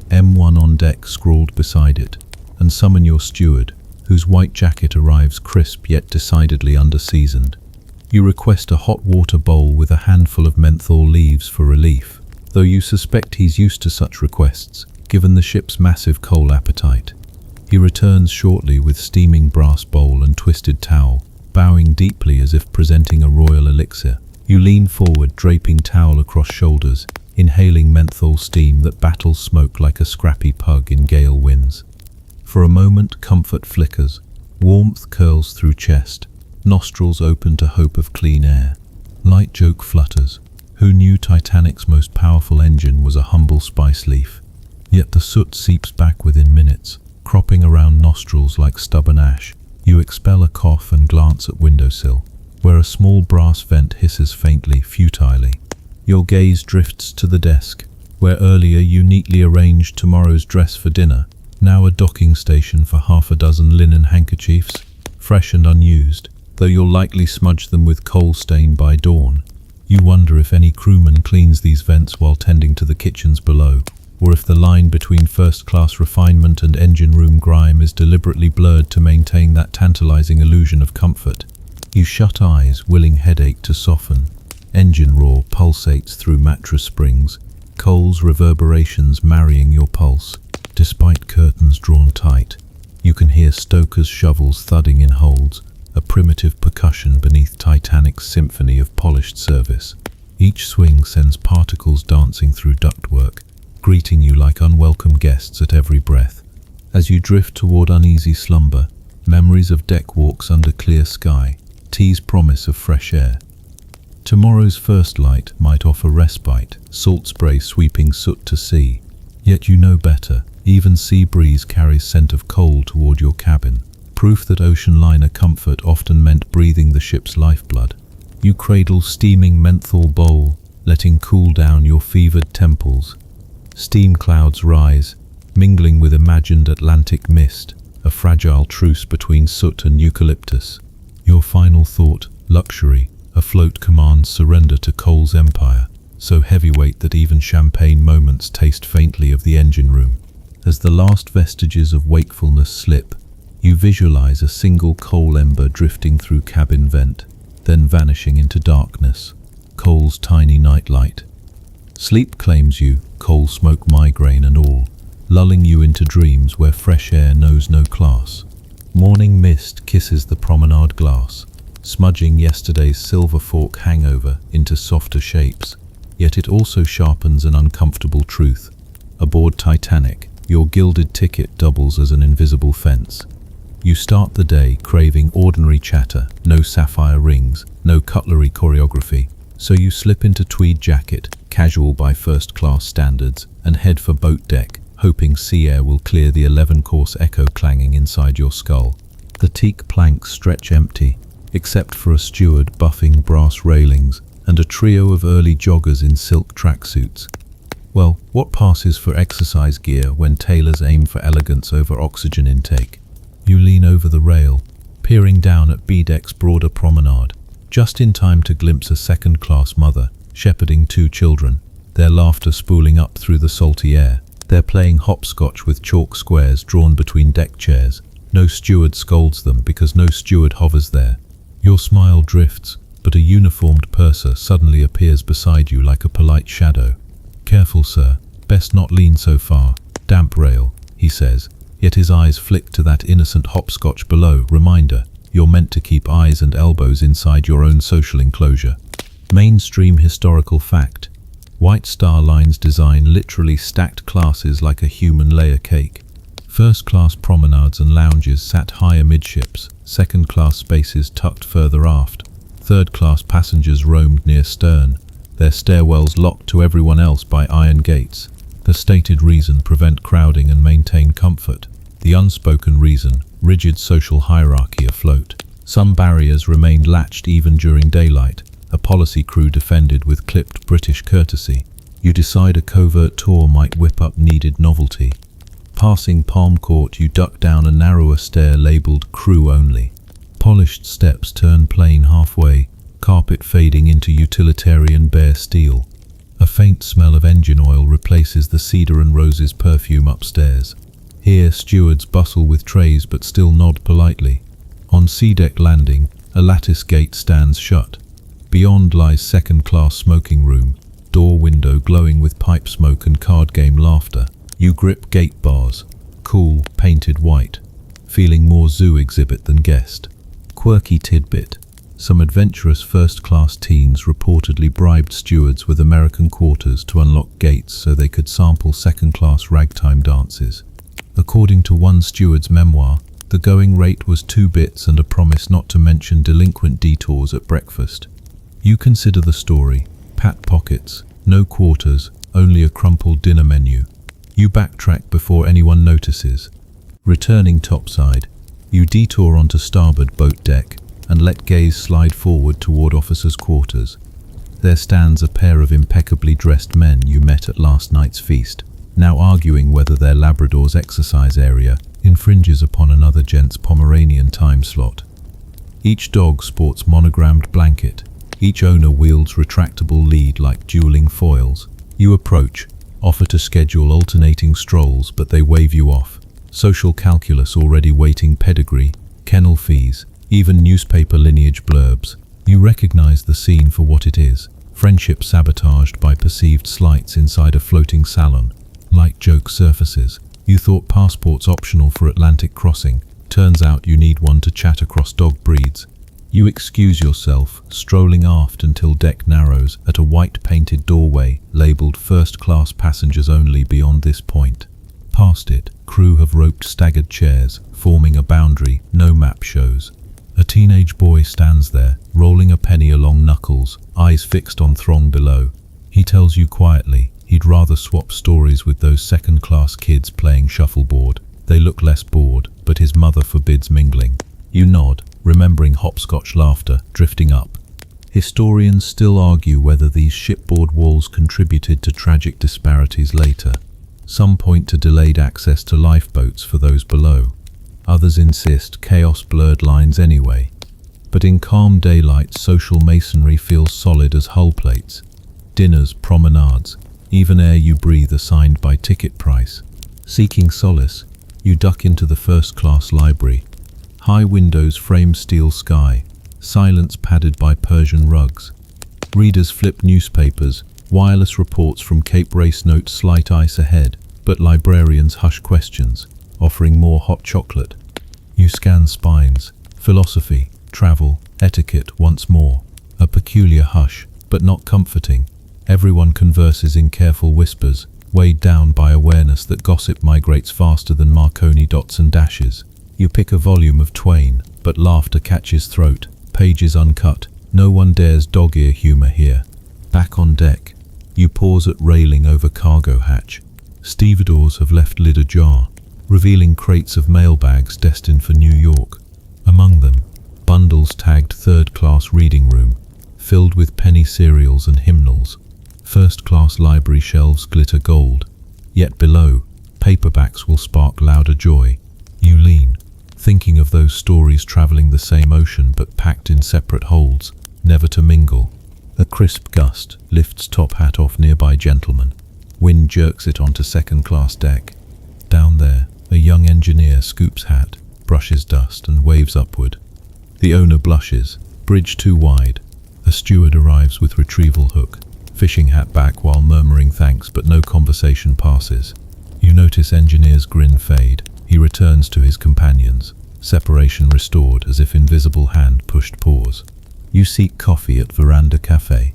M1 on deck scrawled beside it, and summon your steward, whose white jacket arrives crisp yet decidedly underseasoned. You request a hot water bowl with a handful of menthol leaves for relief, though you suspect he's used to such requests, given the ship's massive coal appetite. He returns shortly with steaming brass bowl and twisted towel, bowing deeply as if presenting a royal elixir. You lean forward, draping towel across shoulders, inhaling menthol steam that battles smoke like a scrappy pug in gale winds. For a moment, comfort flickers, warmth curls through chest, nostrils open to hope of clean air. Light joke flutters. Who knew Titanic's most powerful engine was a humble spice leaf? Yet the soot seeps back within minutes, cropping around nostrils like stubborn ash. You expel a cough and glance at windowsill, where a small brass vent hisses faintly, futilely. Your gaze drifts to the desk, where earlier you neatly arranged tomorrow's dress for dinner, now a docking station for half a dozen linen handkerchiefs, fresh and unused, though you'll likely smudge them with coal stain by dawn. You wonder if any crewman cleans these vents while tending to the kitchens below, or if the line between first-class refinement and engine room grime is deliberately blurred to maintain that tantalizing illusion of comfort. You shut eyes, willing headache to soften. Engine roar pulsates through mattress springs, coal's reverberations marrying your pulse. Despite curtains drawn tight, you can hear stokers' shovels thudding in holds, a primitive percussion beneath Titanic's symphony of polished service. Each swing sends particles dancing through ductwork, greeting you like unwelcome guests at every breath. As you drift toward uneasy slumber, memories of deck walks under clear sky tease promise of fresh air. Tomorrow's first light might offer respite, salt spray sweeping soot to sea. Yet you know better. Even sea breeze carries scent of coal toward your cabin, proof that ocean liner comfort often meant breathing the ship's lifeblood. You cradle steaming menthol bowl, letting cool down your fevered temples. Steam clouds rise, mingling with imagined Atlantic mist, a fragile truce between soot and eucalyptus. Your final thought, luxury, afloat commands surrender to coal's empire, so heavyweight that even champagne moments taste faintly of the engine room. As the last vestiges of wakefulness slip, you visualize a single coal ember drifting through cabin vent, then vanishing into darkness, coal's tiny nightlight. Sleep claims you, coal smoke migraine and all, lulling you into dreams where fresh air knows no class. Morning mist kisses the promenade glass, smudging yesterday's silver fork hangover into softer shapes, yet it also sharpens an uncomfortable truth. Aboard Titanic, your gilded ticket doubles as an invisible fence. You start the day craving ordinary chatter, no sapphire rings, no cutlery choreography, So you slip into tweed jacket, casual by first-class standards, and head for boat deck, hoping sea air will clear the 11-course echo clanging inside your skull. The teak planks stretch empty, except for a steward buffing brass railings and a trio of early joggers in silk tracksuits. Well, what passes for exercise gear when tailors aim for elegance over oxygen intake? You lean over the rail, peering down at B-deck's broader promenade, just in time to glimpse a second-class mother shepherding 2 children, their laughter spooling up through the salty air. They're playing hopscotch with chalk squares drawn between deck chairs. No steward scolds them because no steward hovers there. Your smile drifts, but a uniformed purser suddenly appears beside you like a polite shadow. "Careful, sir. Best not lean so far. Damp rail," he says, yet his eyes flick to that innocent hopscotch below. Reminder, you're meant to keep eyes and elbows inside your own social enclosure. Mainstream historical fact. White Star Line's design literally stacked classes like a human layer cake. First-class promenades and lounges sat high amidships, second-class spaces tucked further aft. Third-class passengers roamed near stern, their stairwells locked to everyone else by iron gates. The stated reason: prevent crowding and maintain comfort. The unspoken reason: rigid social hierarchy afloat. Some barriers remained latched even during daylight, a policy crew defended with clipped British courtesy. You decide a covert tour might whip up needed novelty. Passing Palm Court, you duck down a narrower stair labelled crew only. Polished steps turn plain halfway, carpet fading into utilitarian bare steel. A faint smell of engine oil replaces the cedar and roses perfume upstairs. Here stewards bustle with trays but still nod politely. On sea-deck landing, a lattice gate stands shut. Beyond lies second-class smoking room, door window glowing with pipe smoke and card game laughter. You grip gate bars, cool, painted white, feeling more zoo exhibit than guest. Quirky tidbit: some adventurous first-class teens reportedly bribed stewards with American quarters to unlock gates so they could sample second-class ragtime dances. According to one steward's memoir, the going rate was 2 bits and a promise not to mention delinquent detours at breakfast. You consider the story: pat pockets, no quarters, only a crumpled dinner menu. You backtrack before anyone notices. Returning topside, you detour onto starboard boat deck and let gaze slide forward toward officers' quarters. There stands a pair of impeccably dressed men you met at last night's feast, now arguing whether their Labrador's exercise area infringes upon another gent's Pomeranian time slot. Each dog sports monogrammed blanket. Each owner wields retractable lead like dueling foils. You approach, offer to schedule alternating strolls, but they wave you off. Social calculus already waiting: pedigree, kennel fees, even newspaper lineage blurbs. You recognize the scene for what it is: friendship sabotaged by perceived slights inside a floating salon. Light joke surfaces. You thought passports optional for Atlantic crossing. Turns out you need one to chat across dog breeds. You excuse yourself, strolling aft until deck narrows at a white-painted doorway labelled first-class passengers only beyond this point. Past it, crew have roped staggered chairs, forming a boundary no map shows. A teenage boy stands there, rolling a penny along knuckles, eyes fixed on throng below. He tells you quietly he'd rather swap stories with those second-class kids playing shuffleboard. They look less bored, but his mother forbids mingling. You nod, remembering hopscotch laughter drifting up. Historians still argue whether these shipboard walls contributed to tragic disparities later. Some point to delayed access to lifeboats for those below. Others insist chaos blurred lines anyway. But in calm daylight, social masonry feels solid as hull plates. Dinners, promenades, even air you breathe assigned by ticket price. Seeking solace, you duck into the first-class library. High windows frame steel sky, silence padded by Persian rugs. Readers flip newspapers, wireless reports from Cape Race note slight ice ahead, but librarians hush questions, offering more hot chocolate. You scan spines, philosophy, travel, etiquette once more. A peculiar hush, but not comforting. Everyone converses in careful whispers, weighed down by awareness that gossip migrates faster than Marconi dots and dashes. You pick a volume of Twain, but laughter catches throat, pages uncut. No one dares dog-ear humor here. Back on deck, you pause at railing over cargo hatch. Stevedores have left lid ajar, revealing crates of mailbags destined for New York. Among them, bundles tagged third-class reading room, filled with penny cereals and hymnals. First-class library shelves glitter gold, yet below, paperbacks will spark louder joy. You lean, thinking of those stories traveling the same ocean but packed in separate holds, never to mingle. A crisp gust lifts top hat off nearby gentleman. Wind jerks it onto second-class deck. Down there, a young engineer scoops hat, brushes dust and waves upward. The owner blushes, bridge too wide. A steward arrives with retrieval hook, fishing hat back while murmuring thanks, but no conversation passes. You notice engineer's grin fade. He returns to his companions, separation restored as if invisible hand pushed pause. You seek coffee at Veranda Cafe.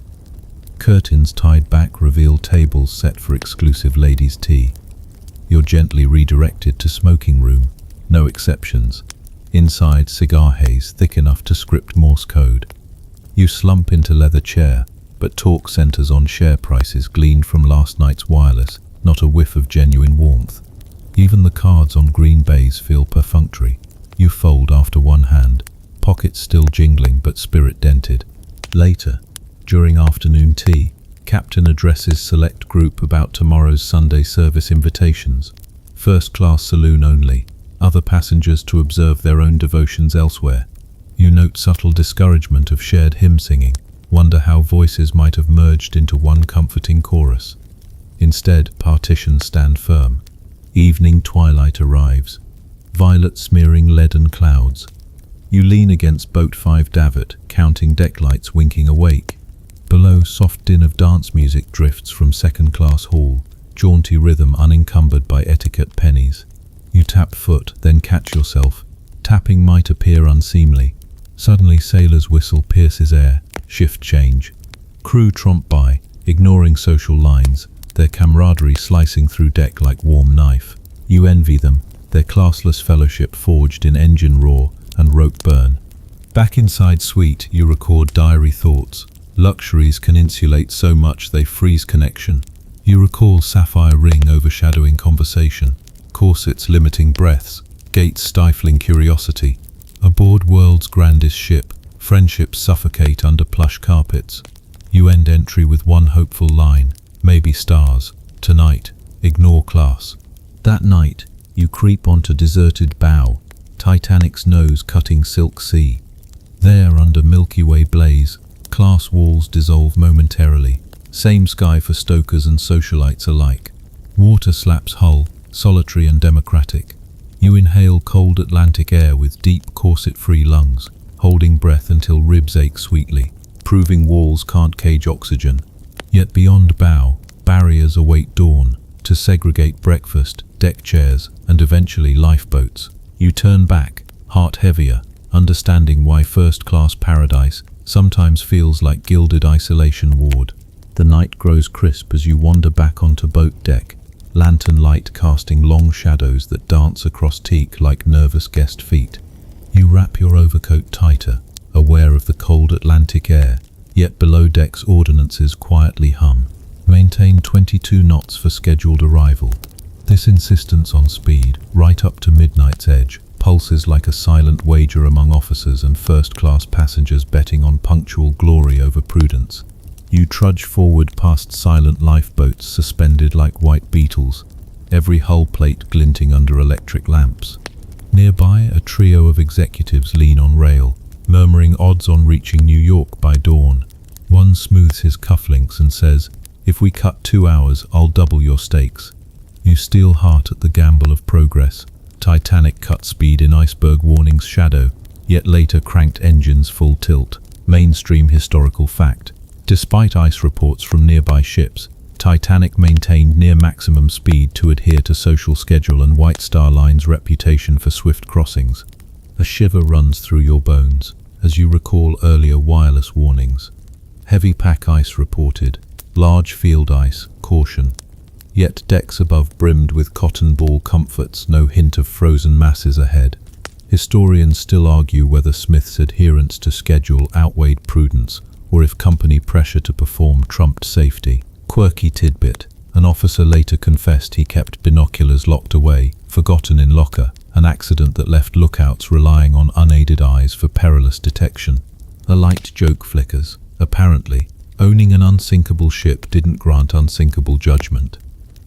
Curtains tied back reveal tables set for exclusive ladies' tea. You're gently redirected to smoking room, no exceptions. Inside, cigar haze thick enough to script Morse code. You slump into leather chair, but talk centers on share prices gleaned from last night's wireless, not a whiff of genuine warmth. Even the cards on green bays feel perfunctory. You fold after one hand, pockets still jingling but spirit dented. Later, during afternoon tea, Captain addresses select group about tomorrow's Sunday service invitations. First-class saloon only, other passengers to observe their own devotions elsewhere. You note subtle discouragement of shared hymn singing, wonder how voices might have merged into one comforting chorus. Instead, partitions stand firm. Evening twilight arrives, violet smearing leaden clouds. You lean against boat 5 davit, counting deck lights winking awake. Below, soft din of dance music drifts from second-class hall, jaunty rhythm unencumbered by etiquette pennies. You tap foot, then catch yourself. Tapping might appear unseemly. Suddenly sailor's whistle pierces air, shift change. Crew tromp by, ignoring social lines, their camaraderie slicing through deck like warm knife. You envy them, their classless fellowship forged in engine roar and rope burn. Back inside suite, you record diary thoughts. Luxuries can insulate so much they freeze connection. You recall sapphire ring overshadowing conversation, corsets limiting breaths, gates stifling curiosity. Aboard world's grandest ship, friendships suffocate under plush carpets. You end entry with one hopeful line, maybe stars. Tonight, ignore class. That night, you creep onto deserted bow, Titanic's nose cutting silk sea. There, under Milky Way blaze, class walls dissolve momentarily. Same sky for stokers and socialites alike. Water slaps hull, solitary and democratic. You inhale cold Atlantic air with deep corset-free lungs, holding breath until ribs ache sweetly, proving walls can't cage oxygen. Yet beyond bow, barriers await dawn, to segregate breakfast, deck chairs, and eventually lifeboats. You turn back, heart heavier, understanding why first-class paradise sometimes feels like gilded isolation ward. The night grows crisp as you wander back onto boat deck, lantern light casting long shadows that dance across teak like nervous guest feet. You wrap your overcoat tighter, aware of the cold Atlantic air, yet below deck's ordinances quietly hum. Maintain 22 knots for scheduled arrival. This insistence on speed, right up to midnight's edge, pulses like a silent wager among officers and first-class passengers betting on punctual glory over prudence. You trudge forward past silent lifeboats suspended like white beetles, every hull plate glinting under electric lamps. Nearby, a trio of executives lean on rail, murmuring odds on reaching New York by dawn. One smooths his cufflinks and says, "If we cut 2 hours, I'll double your stakes." You steel heart at the gamble of progress. Titanic cut speed in iceberg warning's shadow, yet later cranked engines full tilt. Mainstream historical fact. Despite ice reports from nearby ships, Titanic maintained near maximum speed to adhere to social schedule and White Star Line's reputation for swift crossings. A shiver runs through your bones as you recall earlier wireless warnings. Heavy pack ice reported, large field ice, caution. Yet decks above brimmed with cotton ball comforts, no hint of frozen masses ahead. Historians still argue whether Smith's adherence to schedule outweighed prudence, or if company pressure to perform trumped safety. Quirky tidbit. An officer later confessed he kept binoculars locked away, forgotten in locker, an accident that left lookouts relying on unaided eyes for perilous detection. A light joke flickers. Apparently, owning an unsinkable ship didn't grant unsinkable judgment.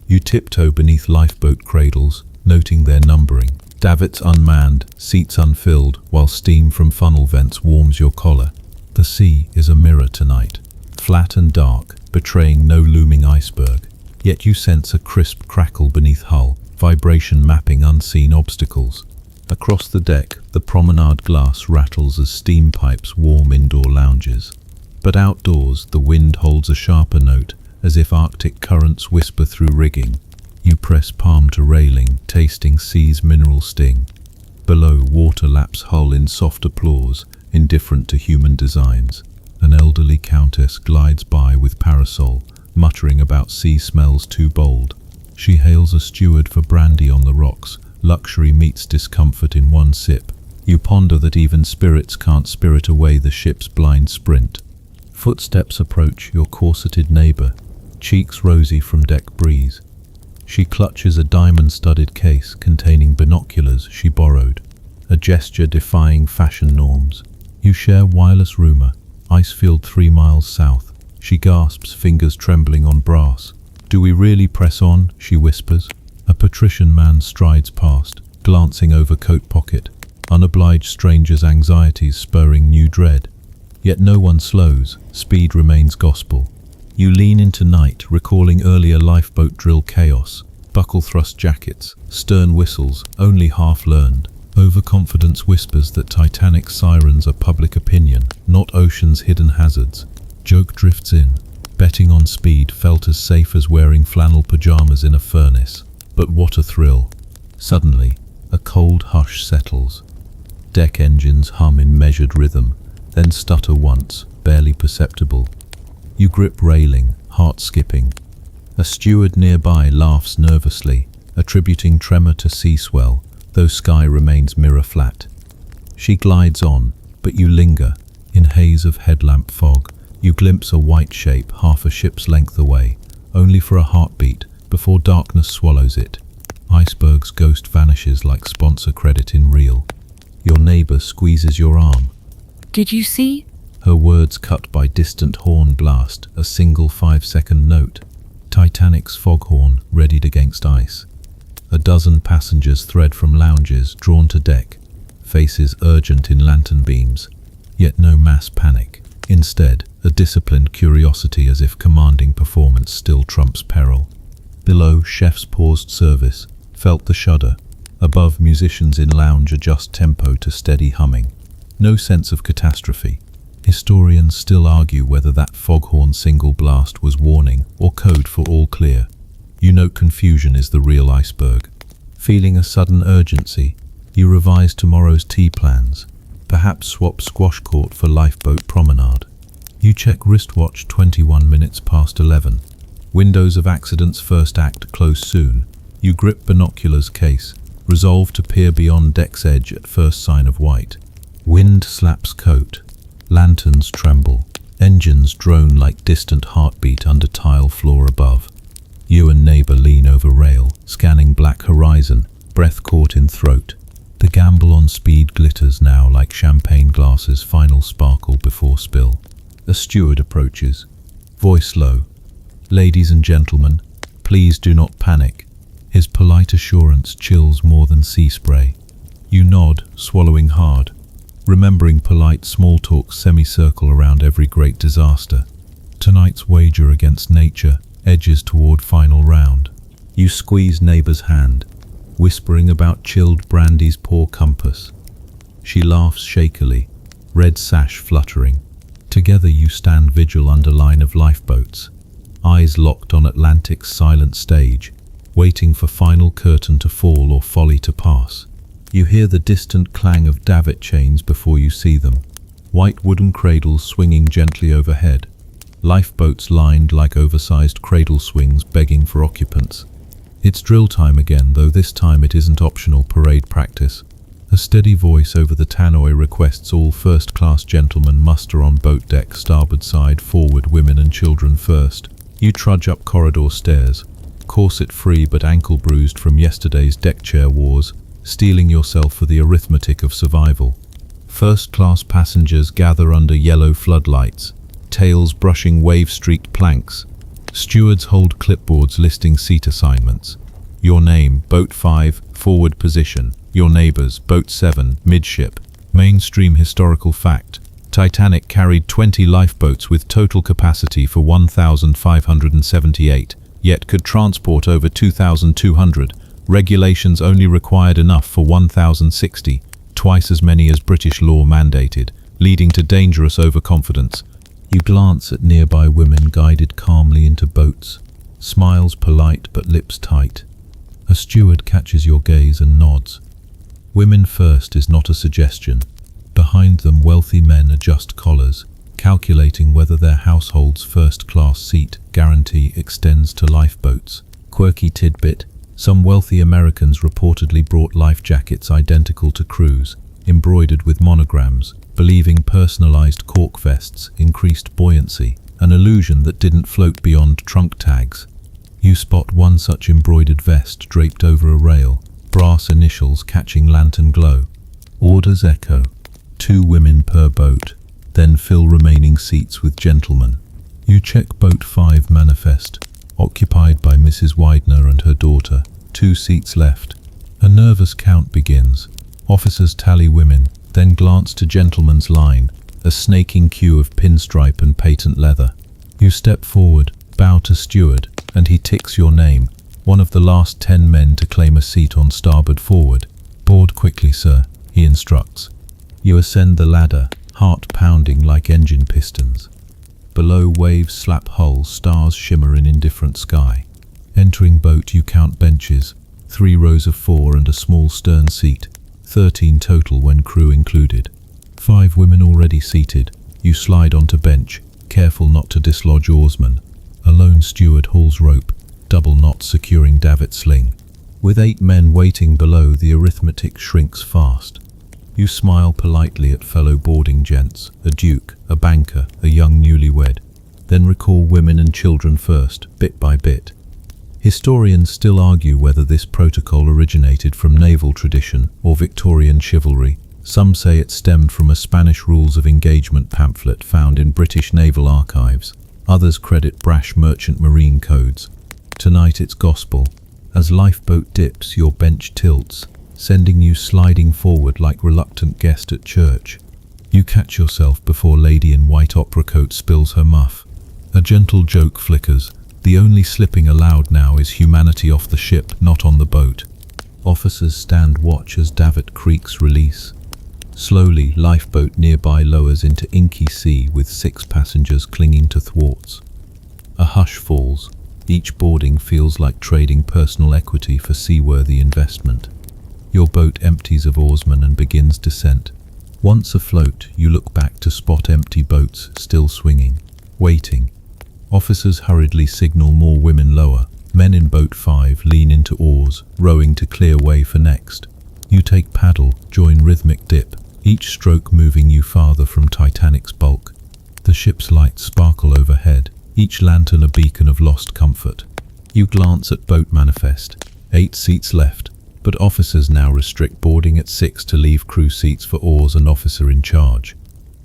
You tiptoe beneath lifeboat cradles, noting their numbering. Davits unmanned, seats unfilled, while steam from funnel vents warms your collar. The sea is a mirror tonight, flat and dark, betraying no looming iceberg. Yet you sense a crisp crackle beneath hull, vibration mapping unseen obstacles. Across the deck, the promenade glass rattles as steam pipes warm indoor lounges. But outdoors, the wind holds a sharper note, as if Arctic currents whisper through rigging. You press palm to railing, tasting sea's mineral sting. Below, water laps hull in soft applause, indifferent to human designs. An elderly countess glides by with parasol, muttering about sea smells too bold. She hails a steward for brandy on the rocks. Luxury meets discomfort in one sip. You ponder that even spirits can't spirit away the ship's blind sprint. Footsteps approach your corseted neighbor, cheeks rosy from deck breeze. She clutches a diamond-studded case containing binoculars she borrowed, a gesture defying fashion norms. You share wireless rumor, icefield 3 miles south. She gasps, fingers trembling on brass. "Do we really press on?" she whispers. A patrician man strides past, glancing over coat pocket, unobliged stranger's anxieties spurring new dread. Yet no one slows, speed remains gospel. You lean into night, recalling earlier lifeboat drill chaos, buckle thrust jackets, stern whistles, only half learned. Overconfidence whispers that Titanic sirens are public opinion, not ocean's hidden hazards. Joke drifts in. Betting on speed felt as safe as wearing flannel pajamas in a furnace. But what a thrill. Suddenly, a cold hush settles. Deck engines hum in measured rhythm, then stutter once, barely perceptible. You grip railing, heart skipping. A steward nearby laughs nervously, attributing tremor to sea swell, though sky remains mirror flat. She glides on, but you linger. In haze of headlamp fog, you glimpse a white shape half a ship's length away, only for a heartbeat, before darkness swallows it. Iceberg's ghost vanishes like sponsor credit in reel. Your neighbor squeezes your arm. "Did you see?" Her words cut by distant horn blast, a single 5-second note. Titanic's foghorn readied against ice. A dozen passengers thread from lounges, drawn to deck, faces urgent in lantern beams. Yet no mass panic. Instead, a disciplined curiosity as if commanding performance still trumps peril. Below, chefs paused service, felt the shudder. Above, musicians in lounge adjust tempo to steady humming. No sense of catastrophe. Historians still argue whether that foghorn single blast was warning or code for all clear. You note confusion is the real iceberg. Feeling a sudden urgency, you revise tomorrow's tea plans. Perhaps swap squash court for lifeboat promenade. You check wristwatch 21 minutes past 11. Windows of accident's first act close soon. You grip binoculars case, resolve to peer beyond deck's edge at first sign of white. Wind slaps coat. Lanterns tremble. Engines drone like distant heartbeat under tile floor above. You and neighbor lean over rail, scanning black horizon, breath caught in throat. The gamble on speed glitters now like champagne glasses' final sparkle before spill. A steward approaches, voice low. "Ladies and gentlemen, please do not panic." His polite assurance chills more than sea spray. You nod, swallowing hard, remembering polite small talk's semicircle around every great disaster. Tonight's wager against nature edges toward final round. You squeeze neighbor's hand, whispering about chilled brandy's poor compass. She laughs shakily, red sash fluttering. Together you stand vigil under line of lifeboats, eyes locked on Atlantic's silent stage, waiting for final curtain to fall or folly to pass. You hear the distant clang of davit chains before you see them, white wooden cradles swinging gently overhead, lifeboats lined like oversized cradle swings begging for occupants. It's drill time again, though this time it isn't optional parade practice. A steady voice over the tannoy requests all first-class gentlemen muster on boat deck, starboard side, forward, women and children first. You trudge up corridor stairs, corset-free but ankle-bruised from yesterday's deck chair wars, steeling yourself for the arithmetic of survival. First-class passengers gather under yellow floodlights, tails brushing wave-streaked planks. Stewards hold clipboards listing seat assignments. Your name, Boat 5, forward position. Your neighbors, Boat 7, midship. Mainstream historical fact: Titanic carried 20 lifeboats with total capacity for 1,578, yet could transport over 2,200. Regulations only required enough for 1,060, twice as many as British law mandated, leading to dangerous overconfidence. You glance at nearby women guided calmly into boats, smiles polite but lips tight. A steward catches your gaze and nods. Women first is not a suggestion. Behind them, wealthy men adjust collars, calculating whether their household's first-class seat guarantee extends to lifeboats. Quirky tidbit: some wealthy Americans reportedly brought life jackets identical to crews, embroidered with monograms, believing personalized cork vests increased buoyancy, an illusion that didn't float beyond trunk tags. You spot one such embroidered vest draped over a rail, brass initials catching lantern glow. Orders echo. 2 women per boat, then fill remaining seats with gentlemen. You check Boat 5 manifest, occupied by Mrs. Widener and her daughter. 2 seats left. A nervous count begins. Officers tally women, then glance to gentlemen's line, a snaking queue of pinstripe and patent leather. You step forward, bow to steward, and he ticks your name, one of the last 10 men to claim a seat on starboard forward. Board quickly, sir, he instructs. You ascend the ladder, heart pounding like engine pistons. Below, waves slap hull, stars shimmer in indifferent sky. Entering boat, you count benches, 3 rows of 4 and a small stern seat, 13 total when crew included. 5 women already seated. You slide onto bench, careful not to dislodge oarsman. A lone steward hauls rope, double knots securing davit sling. With 8 men waiting below, the arithmetic shrinks fast. You smile politely at fellow boarding gents, a duke, a banker, a young newlywed, then recall women and children first, bit by bit. Historians still argue whether this protocol originated from naval tradition or Victorian chivalry. Some say it stemmed from a Spanish rules of engagement pamphlet found in British naval archives. Others credit brash merchant marine codes. Tonight it's gospel. As lifeboat dips, your bench tilts, sending you sliding forward like reluctant guest at church. You catch yourself before lady in white opera coat spills her muff. A gentle joke flickers. The only slipping allowed now is humanity off the ship, not on the boat. Officers stand watch as davit creaks release. Slowly, lifeboat nearby lowers into inky sea with 6 passengers clinging to thwarts. A hush falls. Each boarding feels like trading personal equity for seaworthy investment. Your boat empties of oarsmen and begins descent. Once afloat, you look back to spot empty boats still swinging, waiting. Officers hurriedly signal more women lower. Men in Boat 5 lean into oars, rowing to clear way for next. You take paddle, join rhythmic dip, each stroke moving you farther from Titanic's bulk. The ship's lights sparkle overhead, each lantern a beacon of lost comfort. You glance at boat manifest. 8 seats left, but officers now restrict boarding at 6 to leave crew seats for oars and officer in charge.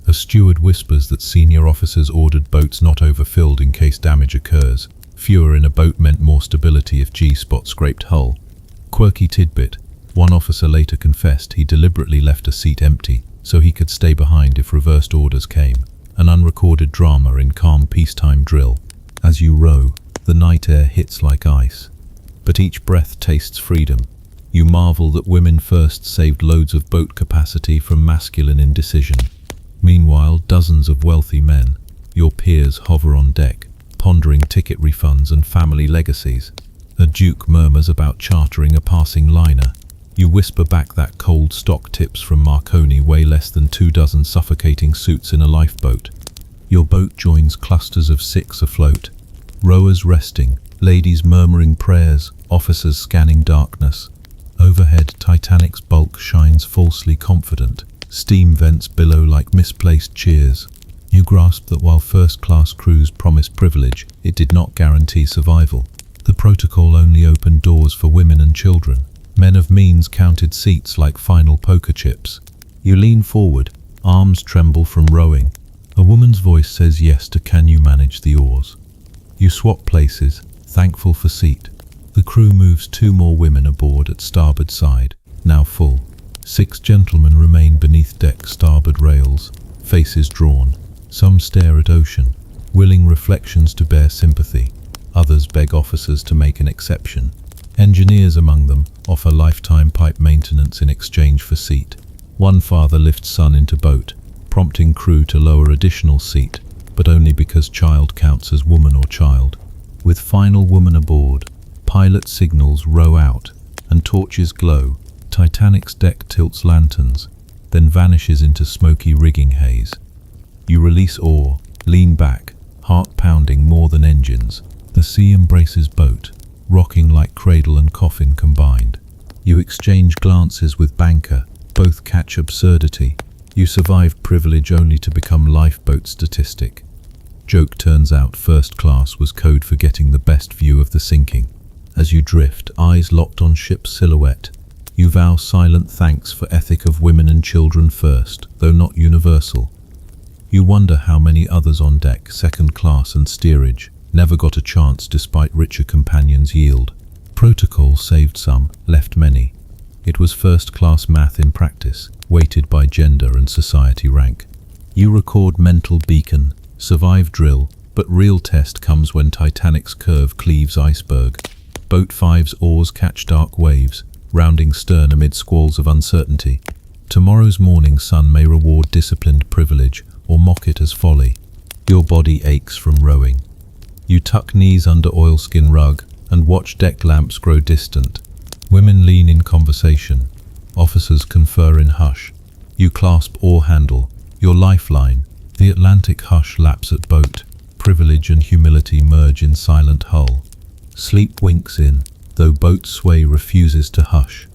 A steward whispers that senior officers ordered boats not overfilled in case damage occurs. Fewer in a boat meant more stability if G-spot scraped hull. Quirky tidbit: one officer later confessed he deliberately left a seat empty so he could stay behind if reversed orders came. An unrecorded drama in calm peacetime drill. As you row, the night air hits like ice, but each breath tastes freedom. You marvel that women first saved loads of boat capacity from masculine indecision. Meanwhile, dozens of wealthy men, your peers, hover on deck, pondering ticket refunds and family legacies. A duke murmurs about chartering a passing liner. You whisper back that cold stock tips from Marconi weigh less than 24 suffocating suits in a lifeboat. Your boat joins clusters of 6 afloat. Rowers resting, ladies murmuring prayers, officers scanning darkness. Overhead, Titanic's bulk shines falsely confident. Steam vents billow like misplaced cheers. You grasp that while first-class crews promise privilege, it did not guarantee survival. The protocol only opened doors for women and children. Men of means counted seats like final poker chips. You lean forward, arms tremble from rowing. A woman's voice says yes to "Can you manage the oars?" You swap places, thankful for seat. The crew moves 2 more women aboard at starboard side, now full. 6 gentlemen remain beneath deck starboard rails, faces drawn. Some stare at ocean, willing reflections to bear sympathy. Others beg officers to make an exception. Engineers among them offer lifetime pipe maintenance in exchange for seat. One father lifts son into boat, prompting crew to lower additional seat, but only because child counts as woman or child. With final woman aboard, pilot signals row out, and torches glow. Titanic's deck tilts lanterns, then vanishes into smoky rigging haze. You release oar, lean back, heart pounding more than engines. The sea embraces boat, rocking like cradle and coffin combined. You exchange glances with banker, both catch absurdity. You survive privilege only to become lifeboat statistic. Joke turns out first class was code for getting the best view of the sinking. As you drift, eyes locked on ship's silhouette, you vow silent thanks for ethic of women and children first, though not universal. You wonder how many others on deck, second class and steerage, never got a chance despite richer companions' yield. Protocol saved some, left many. It was first-class math in practice, weighted by gender and society rank. You record mental beacon, survive drill, but real test comes when Titanic's curve cleaves iceberg. Boat 5's oars catch dark waves, rounding stern amid squalls of uncertainty. Tomorrow's morning sun may reward disciplined privilege or mock it as folly. Your body aches from rowing. You tuck knees under oilskin rug and watch deck lamps grow distant. Women lean in conversation. Officers confer in hush. You clasp oar handle, your lifeline. The Atlantic hush laps at boat. Privilege and humility merge in silent hull. Sleep winks in, though boat sway refuses to hush.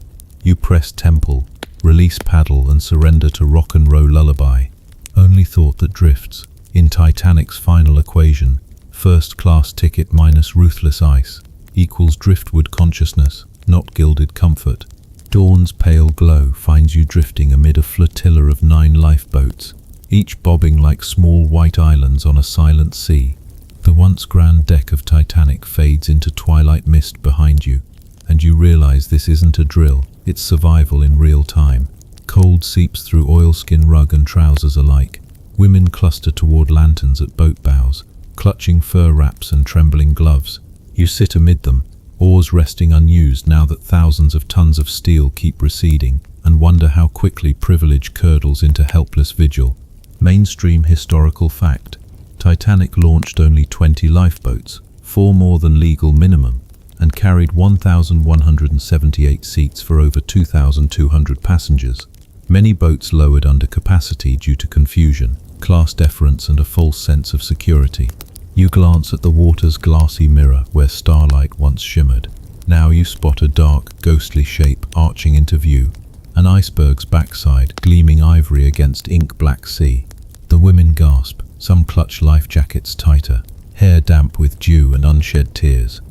You press temple, release paddle and surrender to rock and roll lullaby. Only thought that drifts. In Titanic's final equation, first-class ticket minus ruthless ice equals driftwood consciousness, not gilded comfort. Dawn's pale glow finds you drifting amid a flotilla of 9 lifeboats, each bobbing like small white islands on a silent sea. The once grand deck of Titanic fades into twilight mist behind you, and you realize this isn't a drill, it's survival in real time. Cold seeps through oilskin rug and trousers alike. Women cluster toward lanterns at boat bows, clutching fur wraps and trembling gloves. You sit amid them, oars resting unused now that thousands of tons of steel keep receding, and wonder how quickly privilege curdles into helpless vigil. Mainstream historical fact: Titanic launched only 20 lifeboats, 4 more than legal minimum, and carried 1,178 seats for over 2,200 passengers. Many boats lowered under capacity due to confusion, class deference and a false sense of security. You glance at the water's glassy mirror where starlight once shimmered. Now you spot a dark, ghostly shape arching into view, an iceberg's backside gleaming ivory against ink-black sea. The women gasp, some clutch life jackets tighter, hair damp with dew and unshed tears.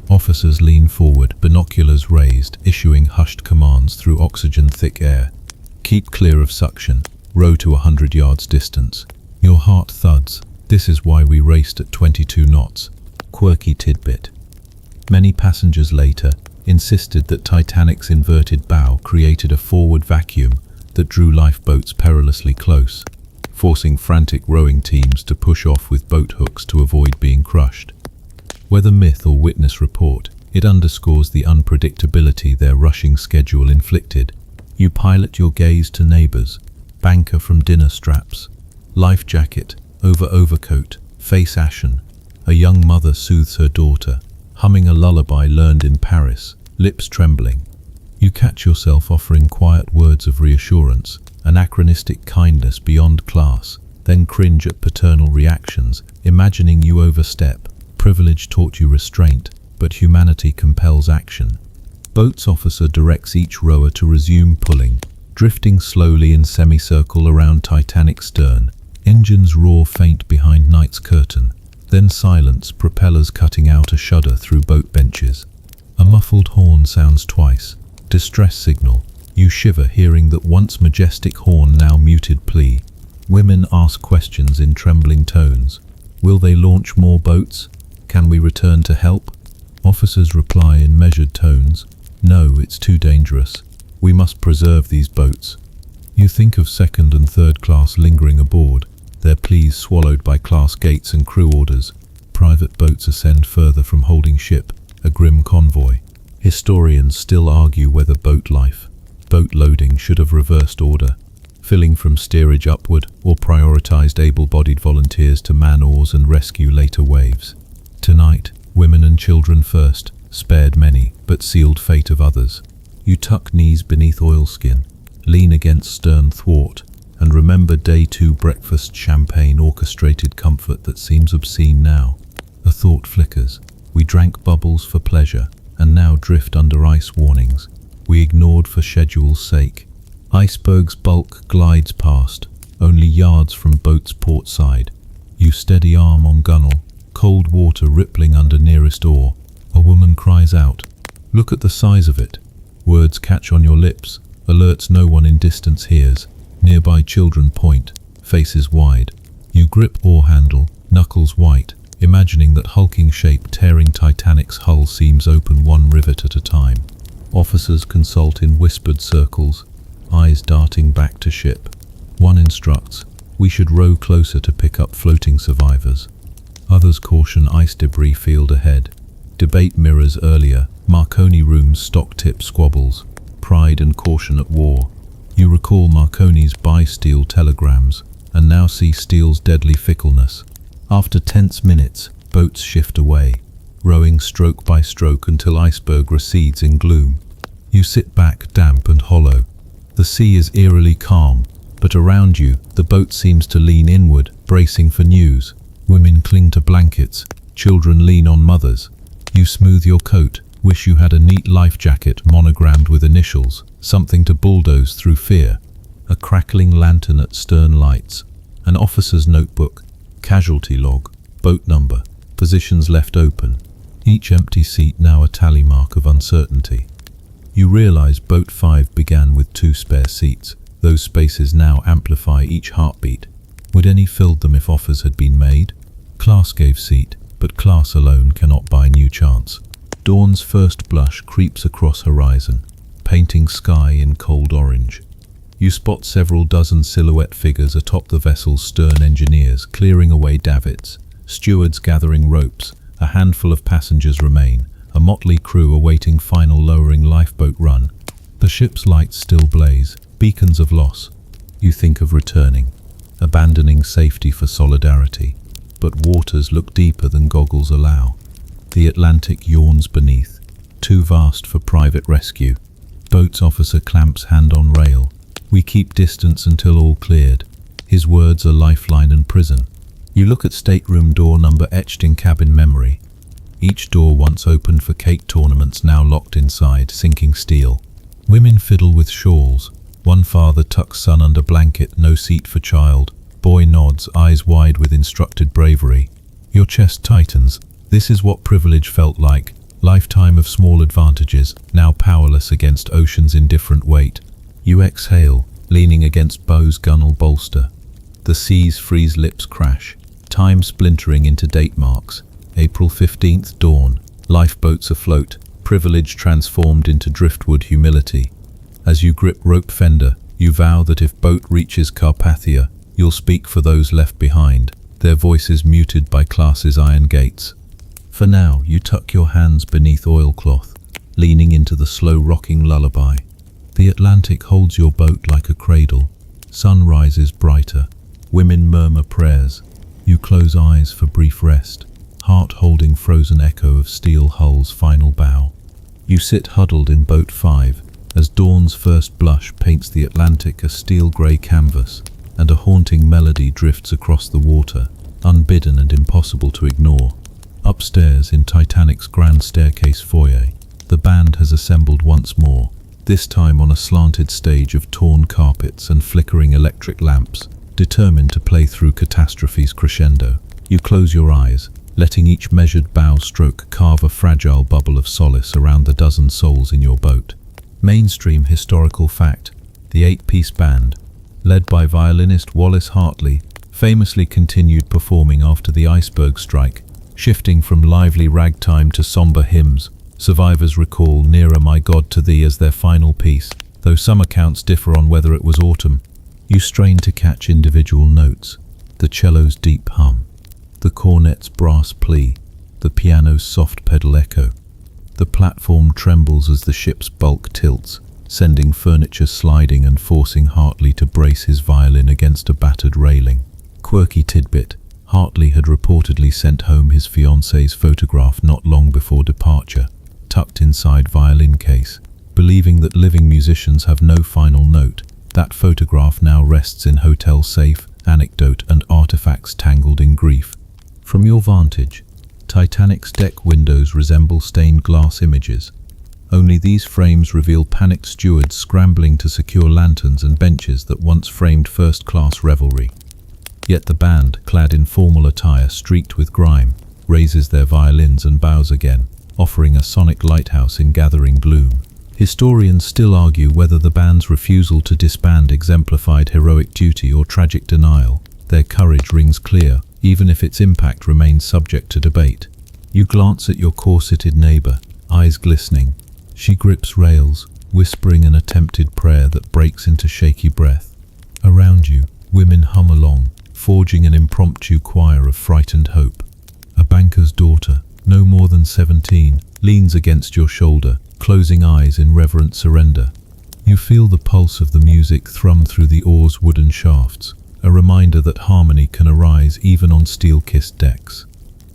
Officers lean forward, binoculars raised, issuing hushed commands through oxygen-thick air. Keep clear of suction, row to 100 yards distance. Your heart thuds. This is why we raced at 22 knots. Quirky tidbit. Many passengers later insisted that Titanic's inverted bow created a forward vacuum that drew lifeboats perilously close, forcing frantic rowing teams to push off with boat hooks to avoid being crushed. Whether myth or witness report, it underscores the unpredictability their rushing schedule inflicted. You pilot your gaze to neighbors, banker from dinner straps, life jacket over overcoat, face ashen. A young mother soothes her daughter, humming a lullaby learned in Paris, lips trembling. You catch yourself offering quiet words of reassurance, anachronistic kindness beyond class, then cringe at paternal reactions, imagining you overstep. Privilege taught you restraint, but humanity compels action. Boat's officer directs each rower to resume pulling, drifting slowly in semicircle around Titanic's stern. Engines roar faint behind night's curtain. Then silence, propellers cutting out a shudder through boat benches. A muffled horn sounds twice. Distress signal. You shiver, hearing that once majestic horn, now muted plea. Women ask questions in trembling tones. Will they launch more boats? Can we return to help? Officers reply in measured tones. No, it's too dangerous. We must preserve these boats. You think of second and third class lingering aboard, their pleas swallowed by class gates and crew orders. Private boats ascend further from holding ship, a grim convoy. Historians still argue whether boat life, boat loading should have reversed order, filling from steerage upward, or prioritized able-bodied volunteers to man oars and rescue later waves. Tonight, women and children first, spared many, but sealed fate of others. You tuck knees beneath oilskin, lean against stern thwart, and remember day 2 breakfast champagne orchestrated comfort that seems obscene now. A thought flickers. We drank bubbles for pleasure, and now drift under ice warnings. We ignored for schedule's sake. Iceberg's bulk glides past, only yards from boat's port side. You steady arm on gunwale, cold water rippling under nearest oar. A woman cries out. Look at the size of it. Words catch on your lips, alerts no one in distance hears. Nearby children point, faces wide. You grip oar handle, knuckles white, imagining that hulking shape tearing Titanic's hull seams open one rivet at a time. Officers consult in whispered circles, eyes darting back to ship. One instructs, we should row closer to pick up floating survivors. Others caution ice debris field ahead. Debate mirrors earlier, Marconi room's stock-tip squabbles, pride and caution at war. You recall Marconi's bi-steel telegrams, and now see steel's deadly fickleness. After tense minutes, boats shift away, rowing stroke by stroke until iceberg recedes in gloom. You sit back, damp and hollow. The sea is eerily calm, but around you, the boat seems to lean inward, bracing for news. Women cling to blankets, children lean on mothers. You smooth your coat, wish you had a neat life jacket monogrammed with initials, something to bulldoze through fear. A crackling lantern at stern lights, an officer's notebook, casualty log, boat number, positions left open. Each empty seat now a tally mark of uncertainty. You realize boat 5 began with 2 spare seats. Those spaces now amplify each heartbeat. Would any filled them if offers had been made? Class gave seat, but class alone cannot buy new chance. Dawn's first blush creeps across horizon, painting sky in cold orange. You spot several dozen silhouette figures atop the vessel's stern, engineers clearing away davits, stewards gathering ropes. A handful of passengers remain, a motley crew awaiting final lowering lifeboat run. The ship's lights still blaze, beacons of loss. You think of returning, abandoning safety for solidarity. But waters look deeper than goggles allow. The Atlantic yawns beneath, too vast for private rescue. Boat's officer clamps hand on rail. We keep distance until all cleared. His words are lifeline and prison. You look at stateroom door number etched in cabin memory. Each door once opened for cake tournaments now locked inside, sinking steel. Women fiddle with shawls. One father tucks son under blanket, no seat for child. Boy nods, eyes wide with instructed bravery. Your chest tightens. This is what privilege felt like. Lifetime of small advantages, now powerless against ocean's indifferent weight. You exhale, leaning against bow's gunwale bolster. The sea's freeze lips crash, time splintering into date marks. April 15th dawn, lifeboats afloat, privilege transformed into driftwood humility. As you grip rope fender, you vow that if boat reaches Carpathia, you'll speak for those left behind, their voices muted by class's iron gates. For now, you tuck your hands beneath oilcloth, leaning into the slow rocking lullaby. The Atlantic holds your boat like a cradle. Sun rises brighter. Women murmur prayers. You close eyes for brief rest, heart holding frozen echo of steel hull's final bow. You sit huddled in boat 5 as dawn's first blush paints the Atlantic a steel grey canvas, and a haunting melody drifts across the water, unbidden and impossible to ignore. Upstairs in Titanic's grand staircase foyer, The band has assembled once more, this time on a slanted stage of torn carpets and flickering electric lamps, determined to play through catastrophe's crescendo. You close your eyes, letting each measured bow stroke carve a fragile bubble of solace around the dozen souls in your boat. Mainstream historical fact: the 8-piece band, led by violinist Wallace Hartley, famously continued performing after the iceberg strike, shifting from lively ragtime to somber hymns. Survivors recall Nearer My God to Thee as their final piece, though some accounts differ on whether it was autumn. You strain to catch individual notes: the cello's deep hum, the cornet's brass plea, the piano's soft pedal echo. The platform trembles as the ship's bulk tilts, sending furniture sliding and forcing Hartley to brace his violin against a battered railing. Quirky tidbit: Hartley had reportedly sent home his fiancée's photograph not long before departure, tucked inside violin case. Believing that living musicians have no final note, that photograph now rests in hotel safe, anecdote and artifacts tangled in grief. From your vantage, Titanic's deck windows resemble stained glass images. Only these frames reveal panicked stewards scrambling to secure lanterns and benches that once framed first-class revelry. Yet the band, clad in formal attire streaked with grime, raises their violins and bows again, offering a sonic lighthouse in gathering gloom. Historians still argue whether the band's refusal to disband exemplified heroic duty or tragic denial. Their courage rings clear, even if its impact remains subject to debate. You glance at your corseted neighbor, eyes glistening. She grips rails, whispering an attempted prayer that breaks into shaky breath. Around you, women hum along, forging an impromptu choir of frightened hope. A banker's daughter, no more than 17, leans against your shoulder, closing eyes in reverent surrender. You feel the pulse of the music thrum through the oar's wooden shafts, a reminder that harmony can arise even on steel-kissed decks.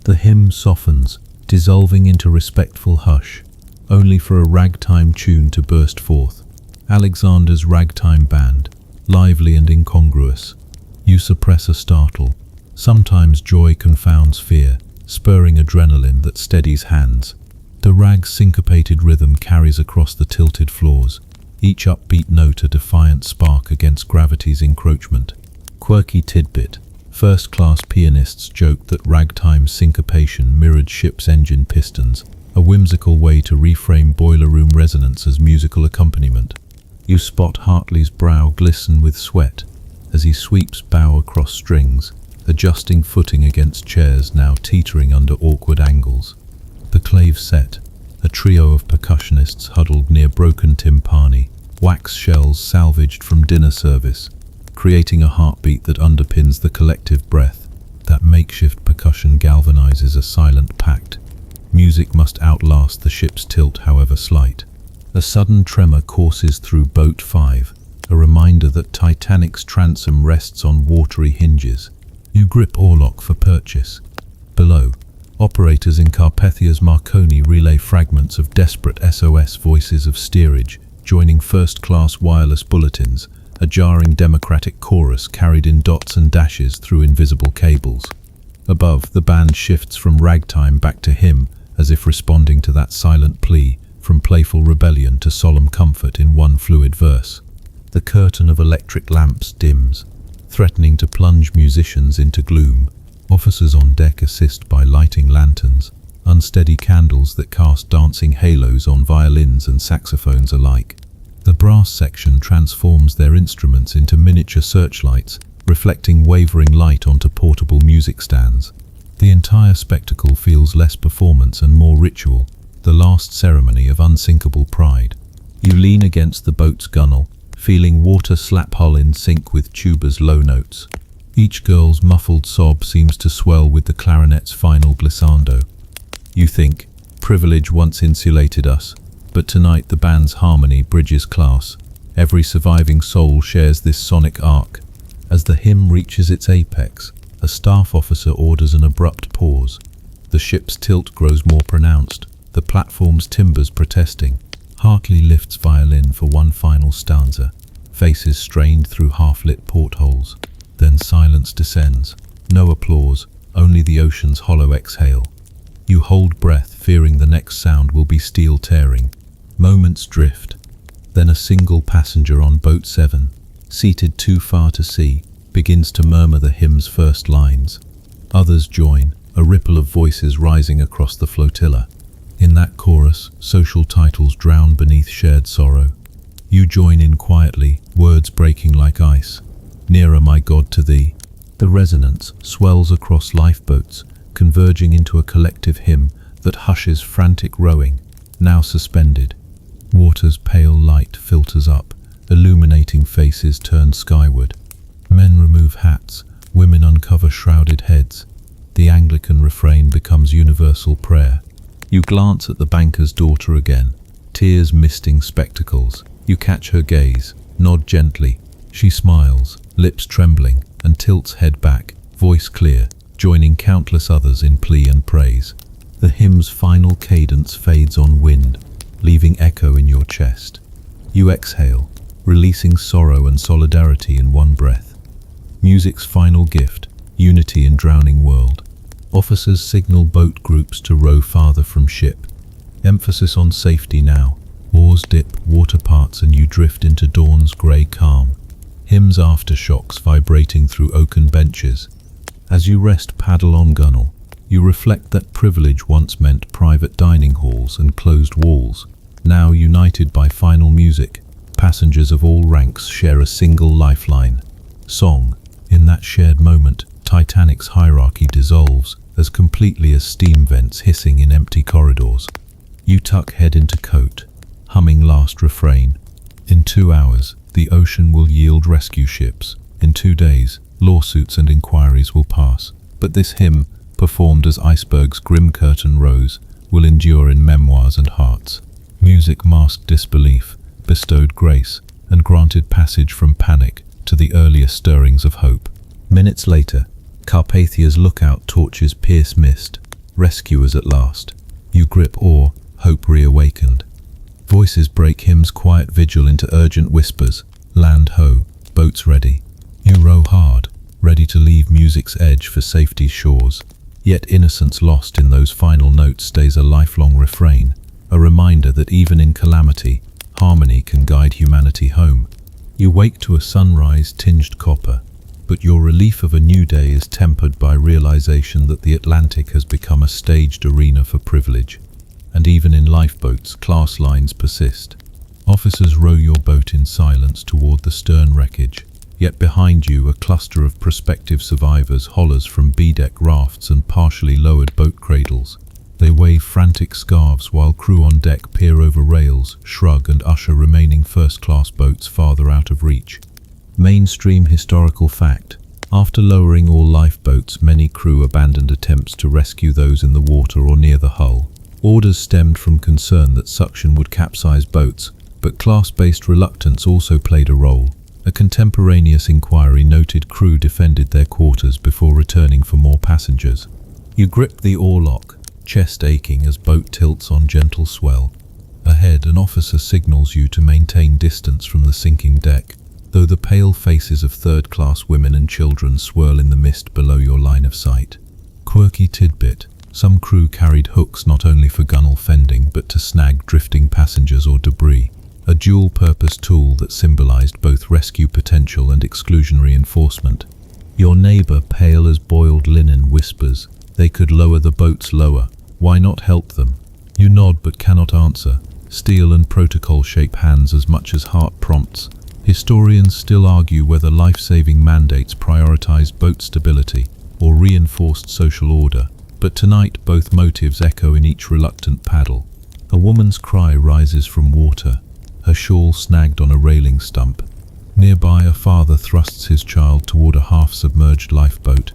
The hymn softens, dissolving into respectful hush, only for a ragtime tune to burst forth. Alexander's Ragtime Band, lively and incongruous. You suppress a startle. Sometimes joy confounds fear, spurring adrenaline that steadies hands. The rag's syncopated rhythm carries across the tilted floors, each upbeat note a defiant spark against gravity's encroachment. Quirky tidbit: first-class pianists joked that ragtime syncopation mirrored ship's engine pistons, a whimsical way to reframe boiler room resonance as musical accompaniment. You spot Hartley's brow glisten with sweat as he sweeps bow across strings, adjusting footing against chairs now teetering under awkward angles. The clave set, a trio of percussionists huddled near broken timpani, wax shells salvaged from dinner service, creating a heartbeat that underpins the collective breath. That makeshift percussion galvanizes a silent pact. Music must outlast the ship's tilt, however slight. A sudden tremor courses through Boat 5, a reminder that Titanic's transom rests on watery hinges. You grip oarlock for purchase. Below, operators in Carpathia's Marconi relay fragments of desperate SOS voices of steerage, joining first-class wireless bulletins, a jarring democratic chorus carried in dots and dashes through invisible cables. Above, the band shifts from ragtime back to hymn, as if responding to that silent plea, from playful rebellion to solemn comfort in one fluid verse. The curtain of electric lamps dims, threatening to plunge musicians into gloom. Officers on deck assist by lighting lanterns, unsteady candles that cast dancing halos on violins and saxophones alike. The brass section transforms their instruments into miniature searchlights, reflecting wavering light onto portable music stands. The entire spectacle feels less performance and more ritual, the last ceremony of unsinkable pride. You lean against the boat's gunwale, feeling water slap hull in sync with tuba's low notes. Each girl's muffled sob seems to swell with the clarinet's final glissando. You think, privilege once insulated us, but tonight the band's harmony bridges class. Every surviving soul shares this sonic arc. As the hymn reaches its apex, a staff officer orders an abrupt pause. The ship's tilt grows more pronounced, the platform's timbers protesting. Hartley lifts violin for one final stanza, faces strained through half-lit portholes. Then silence descends. No applause, only the ocean's hollow exhale. You hold breath, fearing the next sound will be steel tearing. Moments drift. Then a single passenger on boat 7, seated too far to see, begins to murmur the hymn's first lines. Others join, a ripple of voices rising across the flotilla. In that chorus, social titles drown beneath shared sorrow. You join in quietly, words breaking like ice. Nearer, my God, to thee. The resonance swells across lifeboats, converging into a collective hymn that hushes frantic rowing, now suspended. Water's pale light filters up, illuminating faces turned skyward. Men remove hats, women uncover shrouded heads. The Anglican refrain becomes universal prayer. You glance at the banker's daughter again, tears misting spectacles. You catch her gaze, nod gently. She smiles, lips trembling, and tilts head back, voice clear, joining countless others in plea and praise. The hymn's final cadence fades on wind, leaving echo in your chest. You exhale, releasing sorrow and solidarity in one breath. Music's final gift, unity in drowning world. Officers signal boat groups to row farther from ship. Emphasis on safety now. Oars dip, water parts, and you drift into dawn's grey calm. Hymn's aftershocks vibrating through oaken benches. As you rest paddle on gunwale, you reflect that privilege once meant private dining halls and closed walls. Now united by final music, passengers of all ranks share a single lifeline. Song. In that shared moment, Titanic's hierarchy dissolves as completely as steam vents hissing in empty corridors. You tuck head into coat, humming last refrain. In 2 hours, the ocean will yield rescue ships. In 2 days, lawsuits and inquiries will pass. But this hymn, performed as iceberg's grim curtain rose, will endure in memoirs and hearts. Music masked disbelief, bestowed grace, and granted passage from panic to the earliest stirrings of hope. Minutes later, Carpathia's lookout torches pierce mist. Rescuers at last. You grip oar, hope reawakened. Voices break hymn's quiet vigil into urgent whispers. Land ho, boats ready. You row hard, ready to leave music's edge for safety's shores. Yet innocence lost in those final notes stays a lifelong refrain, a reminder that even in calamity, harmony can guide humanity home. You wake to a sunrise tinged copper, but your relief of a new day is tempered by realization that the Atlantic has become a staged arena for privilege. And even in lifeboats, class lines persist. Officers row your boat in silence toward the stern wreckage, yet behind you a cluster of prospective survivors hollers from B-deck rafts and partially lowered boat cradles. They wave frantic scarves while crew on deck peer over rails, shrug and usher remaining first-class boats farther out of reach. Mainstream historical fact. After lowering all lifeboats, many crew abandoned attempts to rescue those in the water or near the hull. Orders stemmed from concern that suction would capsize boats, but class-based reluctance also played a role. A contemporaneous inquiry noted crew defended their quarters before returning for more passengers. You grip the oarlock, chest aching as boat tilts on gentle swell. Ahead, an officer signals you to maintain distance from the sinking deck, though the pale faces of third-class women and children swirl in the mist below your line of sight. Quirky tidbit. Some crew carried hooks not only for gunwale fending but to snag drifting passengers or debris, a dual-purpose tool that symbolized both rescue potential and exclusionary enforcement. Your neighbor, pale as boiled linen, whispers, "They could lower the boats lower. Why not help them?" You nod but cannot answer. Steel and protocol shape hands as much as heart prompts. Historians still argue whether life-saving mandates prioritized boat stability or reinforced social order. But tonight both motives echo in each reluctant paddle. A woman's cry rises from water, her shawl snagged on a railing stump. Nearby, a father thrusts his child toward a half-submerged lifeboat,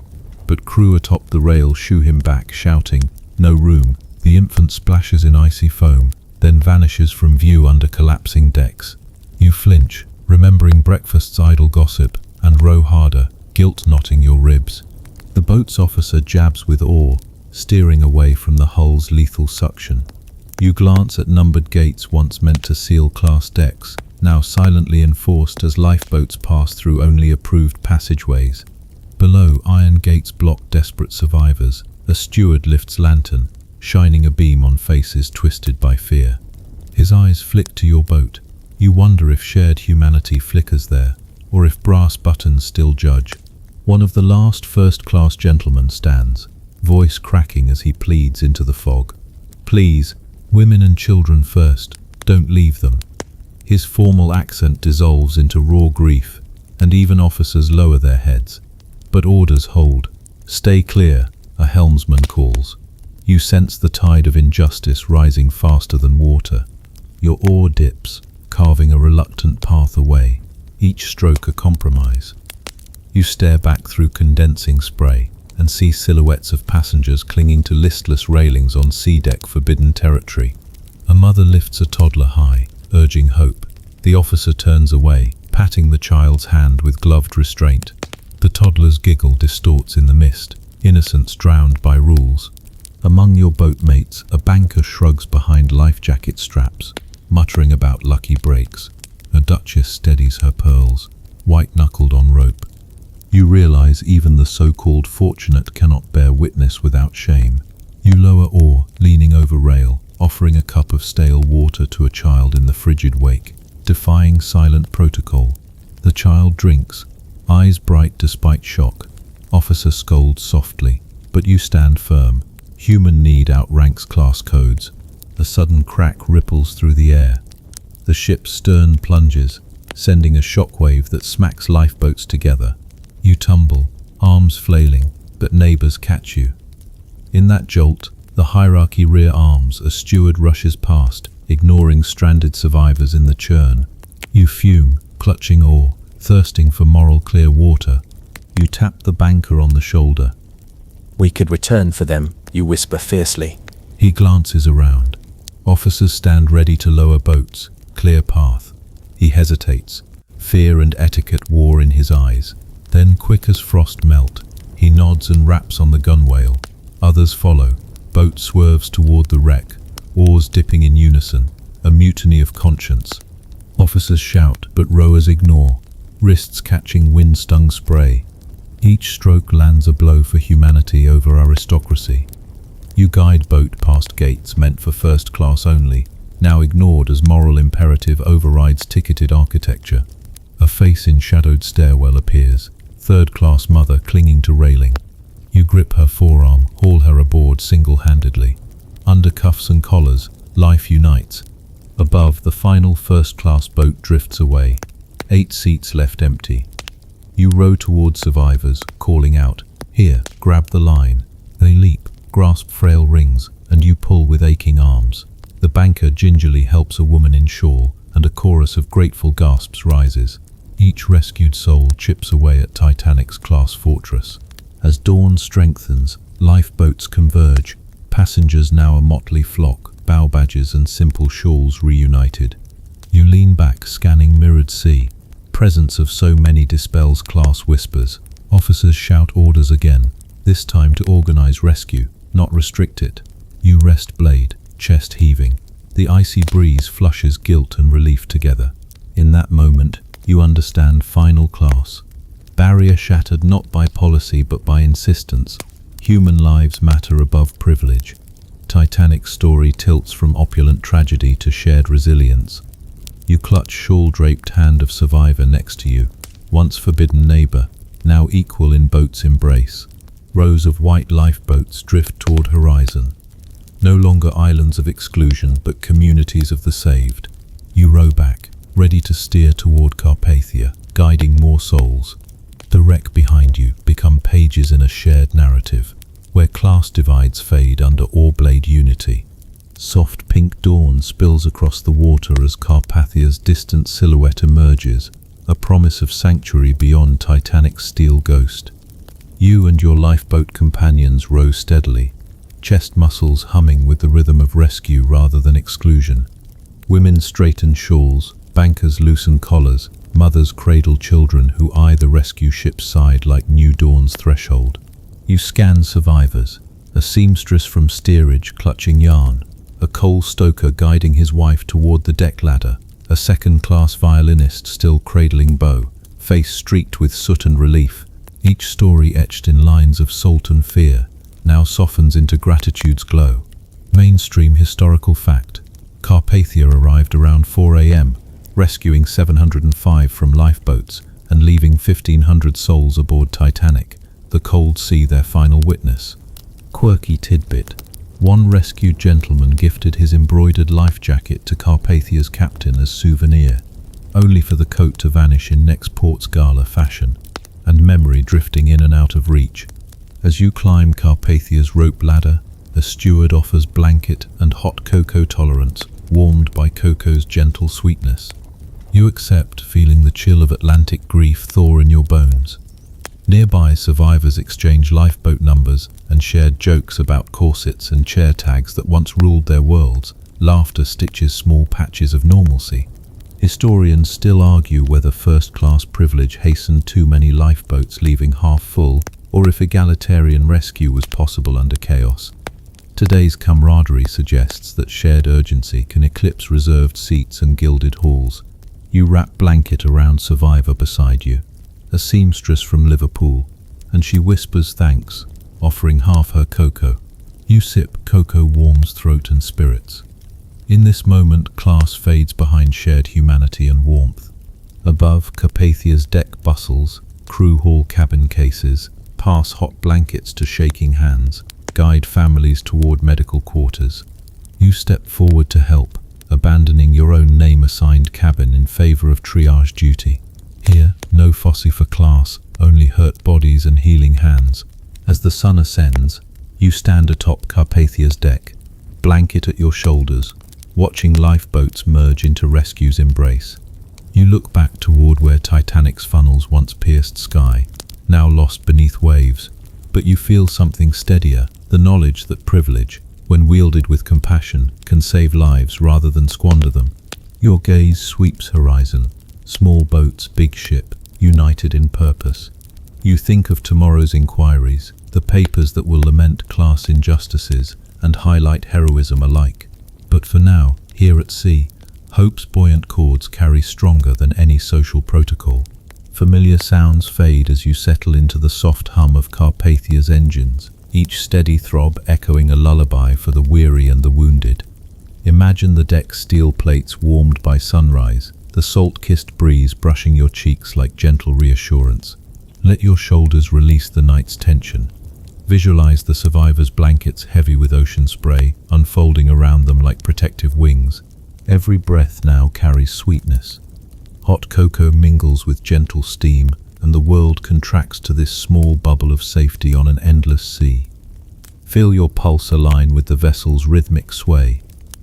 but crew atop the rail shoo him back, shouting, "No room." The infant splashes in icy foam, then vanishes from view under collapsing decks. You flinch, remembering breakfast's idle gossip, and row harder, guilt knotting your ribs. The boat's officer jabs with awe, steering away from the hull's lethal suction. You glance at numbered gates once meant to seal class decks, now silently enforced as lifeboats pass through only approved passageways. Below, iron gates block desperate survivors. A steward lifts lantern, shining a beam on faces twisted by fear. His eyes flick to your boat. You wonder if shared humanity flickers there, or if brass buttons still judge. One of the last first-class gentlemen stands, voice cracking as he pleads into the fog. "Please, women and children first, don't leave them." His formal accent dissolves into raw grief, and even officers lower their heads. But orders hold. "Stay clear," a helmsman calls. You sense the tide of injustice rising faster than water. Your oar dips, carving a reluctant path away, each stroke a compromise. You stare back through condensing spray and see silhouettes of passengers clinging to listless railings on sea deck, forbidden territory. A mother lifts a toddler high, urging hope. The officer turns away, patting the child's hand with gloved restraint. The toddler's giggle distorts in the mist, innocence drowned by rules. Among your boatmates, a banker shrugs behind life jacket straps, muttering about lucky breaks. A duchess steadies her pearls, white-knuckled on rope. You realize even the so-called fortunate cannot bear witness without shame. You lower oar, leaning over rail, offering a cup of stale water to a child in the frigid wake, defying silent protocol. The child drinks, eyes bright despite shock. Officer scolds softly, but you stand firm. Human need outranks class codes. A sudden crack ripples through the air. The ship's stern plunges, sending a shockwave that smacks lifeboats together. You tumble, arms flailing, but neighbors catch you. In that jolt, the hierarchy rear arms, a steward rushes past, ignoring stranded survivors in the churn. You fume, clutching oar, thirsting for moral clear water. You tap the banker on the shoulder. "We could return for them," you whisper fiercely. He glances around. Officers stand ready to lower boats, clear path. He hesitates, fear and etiquette war in his eyes. Then, quick as frost melt, he nods and raps on the gunwale. Others follow. Boat swerves toward the wreck, oars dipping in unison, a mutiny of conscience. Officers shout, but rowers ignore, wrists catching wind-stung spray. Each stroke lands a blow for humanity over aristocracy. You guide boat past gates meant for first class only, now ignored as moral imperative overrides ticketed architecture. A face in shadowed stairwell appears, third-class mother clinging to railing. You grip her forearm, haul her aboard single-handedly. Under cuffs and collars, life unites. Above, the final first-class boat drifts away, 8 seats left empty. You row toward survivors, calling out, "Here, grab the line." They leap, grasp frail rings, and you pull with aching arms. The banker gingerly helps a woman in shawl, and a chorus of grateful gasps rises. Each rescued soul chips away at Titanic's glass fortress. As dawn strengthens, lifeboats converge, passengers now a motley flock, bow badges and simple shawls reunited. You lean back, scanning mirrored sea. Presence of so many dispels class whispers. Officers shout orders again, this time to organize rescue, not restrict it. You rest blade, chest heaving. The icy breeze flushes guilt and relief together. In that moment, you understand final class. Barrier shattered not by policy but by insistence. Human lives matter above privilege. Titanic's story tilts from opulent tragedy to shared resilience. You clutch shawl-draped hand of survivor next to you, once forbidden neighbor, now equal in boat's embrace. Rows of white lifeboats drift toward horizon. No longer islands of exclusion, but communities of the saved. You row back, ready to steer toward Carpathia, guiding more souls. The wreck behind you become pages in a shared narrative, where class divides fade under oar-blade unity. Soft pink dawn spills across the water as Carpathia's distant silhouette emerges, a promise of sanctuary beyond Titanic's steel ghost. You and your lifeboat companions row steadily, chest muscles humming with the rhythm of rescue rather than exclusion. Women straighten shawls, bankers loosen collars, mothers cradle children who eye the rescue ship's side like new dawn's threshold. You scan survivors, a seamstress from steerage clutching yarn, a coal stoker guiding his wife toward the deck ladder, a second-class violinist still cradling bow, face streaked with soot and relief. Each story etched in lines of salt and fear now softens into gratitude's glow. Mainstream historical fact. Carpathia arrived around 4 a.m., rescuing 705 from lifeboats and leaving 1,500 souls aboard Titanic, the cold sea their final witness. Quirky tidbit. One rescued gentleman gifted his embroidered life jacket to Carpathia's captain as souvenir, only for the coat to vanish in next port's gala fashion, and memory drifting in and out of reach. As you climb Carpathia's rope ladder, a steward offers blanket and hot cocoa tolerance, warmed by cocoa's gentle sweetness. You accept, feeling the chill of Atlantic grief thaw in your bones. Nearby, survivors exchange lifeboat numbers and shared jokes about corsets and chair tags that once ruled their worlds. Laughter stitches small patches of normalcy. Historians still argue whether first-class privilege hastened too many lifeboats leaving half full, or if egalitarian rescue was possible under chaos. Today's camaraderie suggests that shared urgency can eclipse reserved seats and gilded halls. You wrap blanket around survivor beside you, a seamstress from Liverpool, and she whispers thanks, offering half her cocoa. You sip, cocoa warms throat and spirits. In this moment, class fades behind shared humanity and warmth. Above, Carpathia's deck bustles, crew hall cabin cases, pass hot blankets to shaking hands, guide families toward medical quarters. You step forward to help, abandoning your own name-assigned cabin in favor of triage duty. Here, no fossy for class, only hurt bodies and healing hands. As the sun ascends, you stand atop Carpathia's deck, blanket at your shoulders, watching lifeboats merge into rescue's embrace. You look back toward where Titanic's funnels once pierced sky, now lost beneath waves, but you feel something steadier, the knowledge that privilege, when wielded with compassion, can save lives rather than squander them. Your gaze sweeps horizon, small boats, big ship, united in purpose. You think of tomorrow's inquiries, the papers that will lament class injustices and highlight heroism alike. But for now, here at sea, hope's buoyant chords carry stronger than any social protocol. Familiar sounds fade as you settle into the soft hum of Carpathia's engines, each steady throb echoing a lullaby for the weary and the wounded. Imagine the deck's steel plates warmed by sunrise, the salt-kissed breeze brushing your cheeks like gentle reassurance. Let your shoulders release the night's tension. Visualize the survivors' blankets heavy with ocean spray, unfolding around them like protective wings. Every breath now carries sweetness. Hot cocoa mingles with gentle steam, and the world contracts to this small bubble of safety on an endless sea. Feel your pulse align with the vessel's rhythmic sway,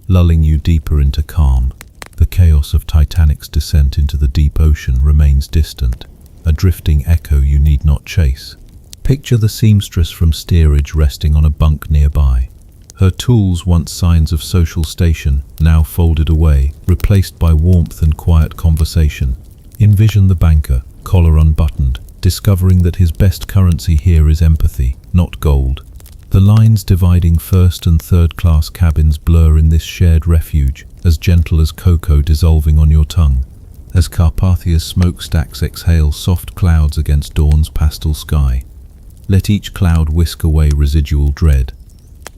lulling you deeper into calm. The chaos of Titanic's descent into the deep ocean remains distant, a drifting echo you need not chase. Picture the seamstress from steerage resting on a bunk nearby. Her tools, once signs of social station, now folded away, replaced by warmth and quiet conversation. Envision the banker, collar unbuttoned, discovering that his best currency here is empathy, not gold. The lines dividing first and third class cabins blur in this shared refuge, as gentle as cocoa dissolving on your tongue. As Carpathia's smokestacks exhale soft clouds against dawn's pastel sky, let each cloud whisk away residual dread.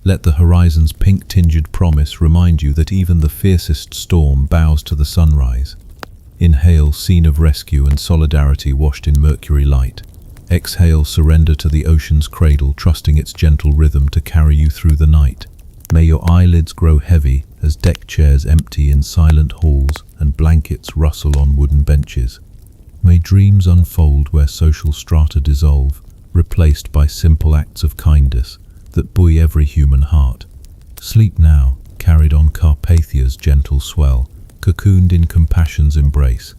Let the horizon's pink-tinged promise remind you that even the fiercest storm bows to the sunrise. Inhale, scene of rescue and solidarity washed in mercury light. Exhale, surrender to the ocean's cradle, trusting its gentle rhythm to carry you through the night. May your eyelids grow heavy as deck chairs empty in silent halls and blankets rustle on wooden benches. May dreams unfold where social strata dissolve, replaced by simple acts of kindness that buoy every human heart. Sleep now, carried on Carpathia's gentle swell, cocooned in compassion's embrace.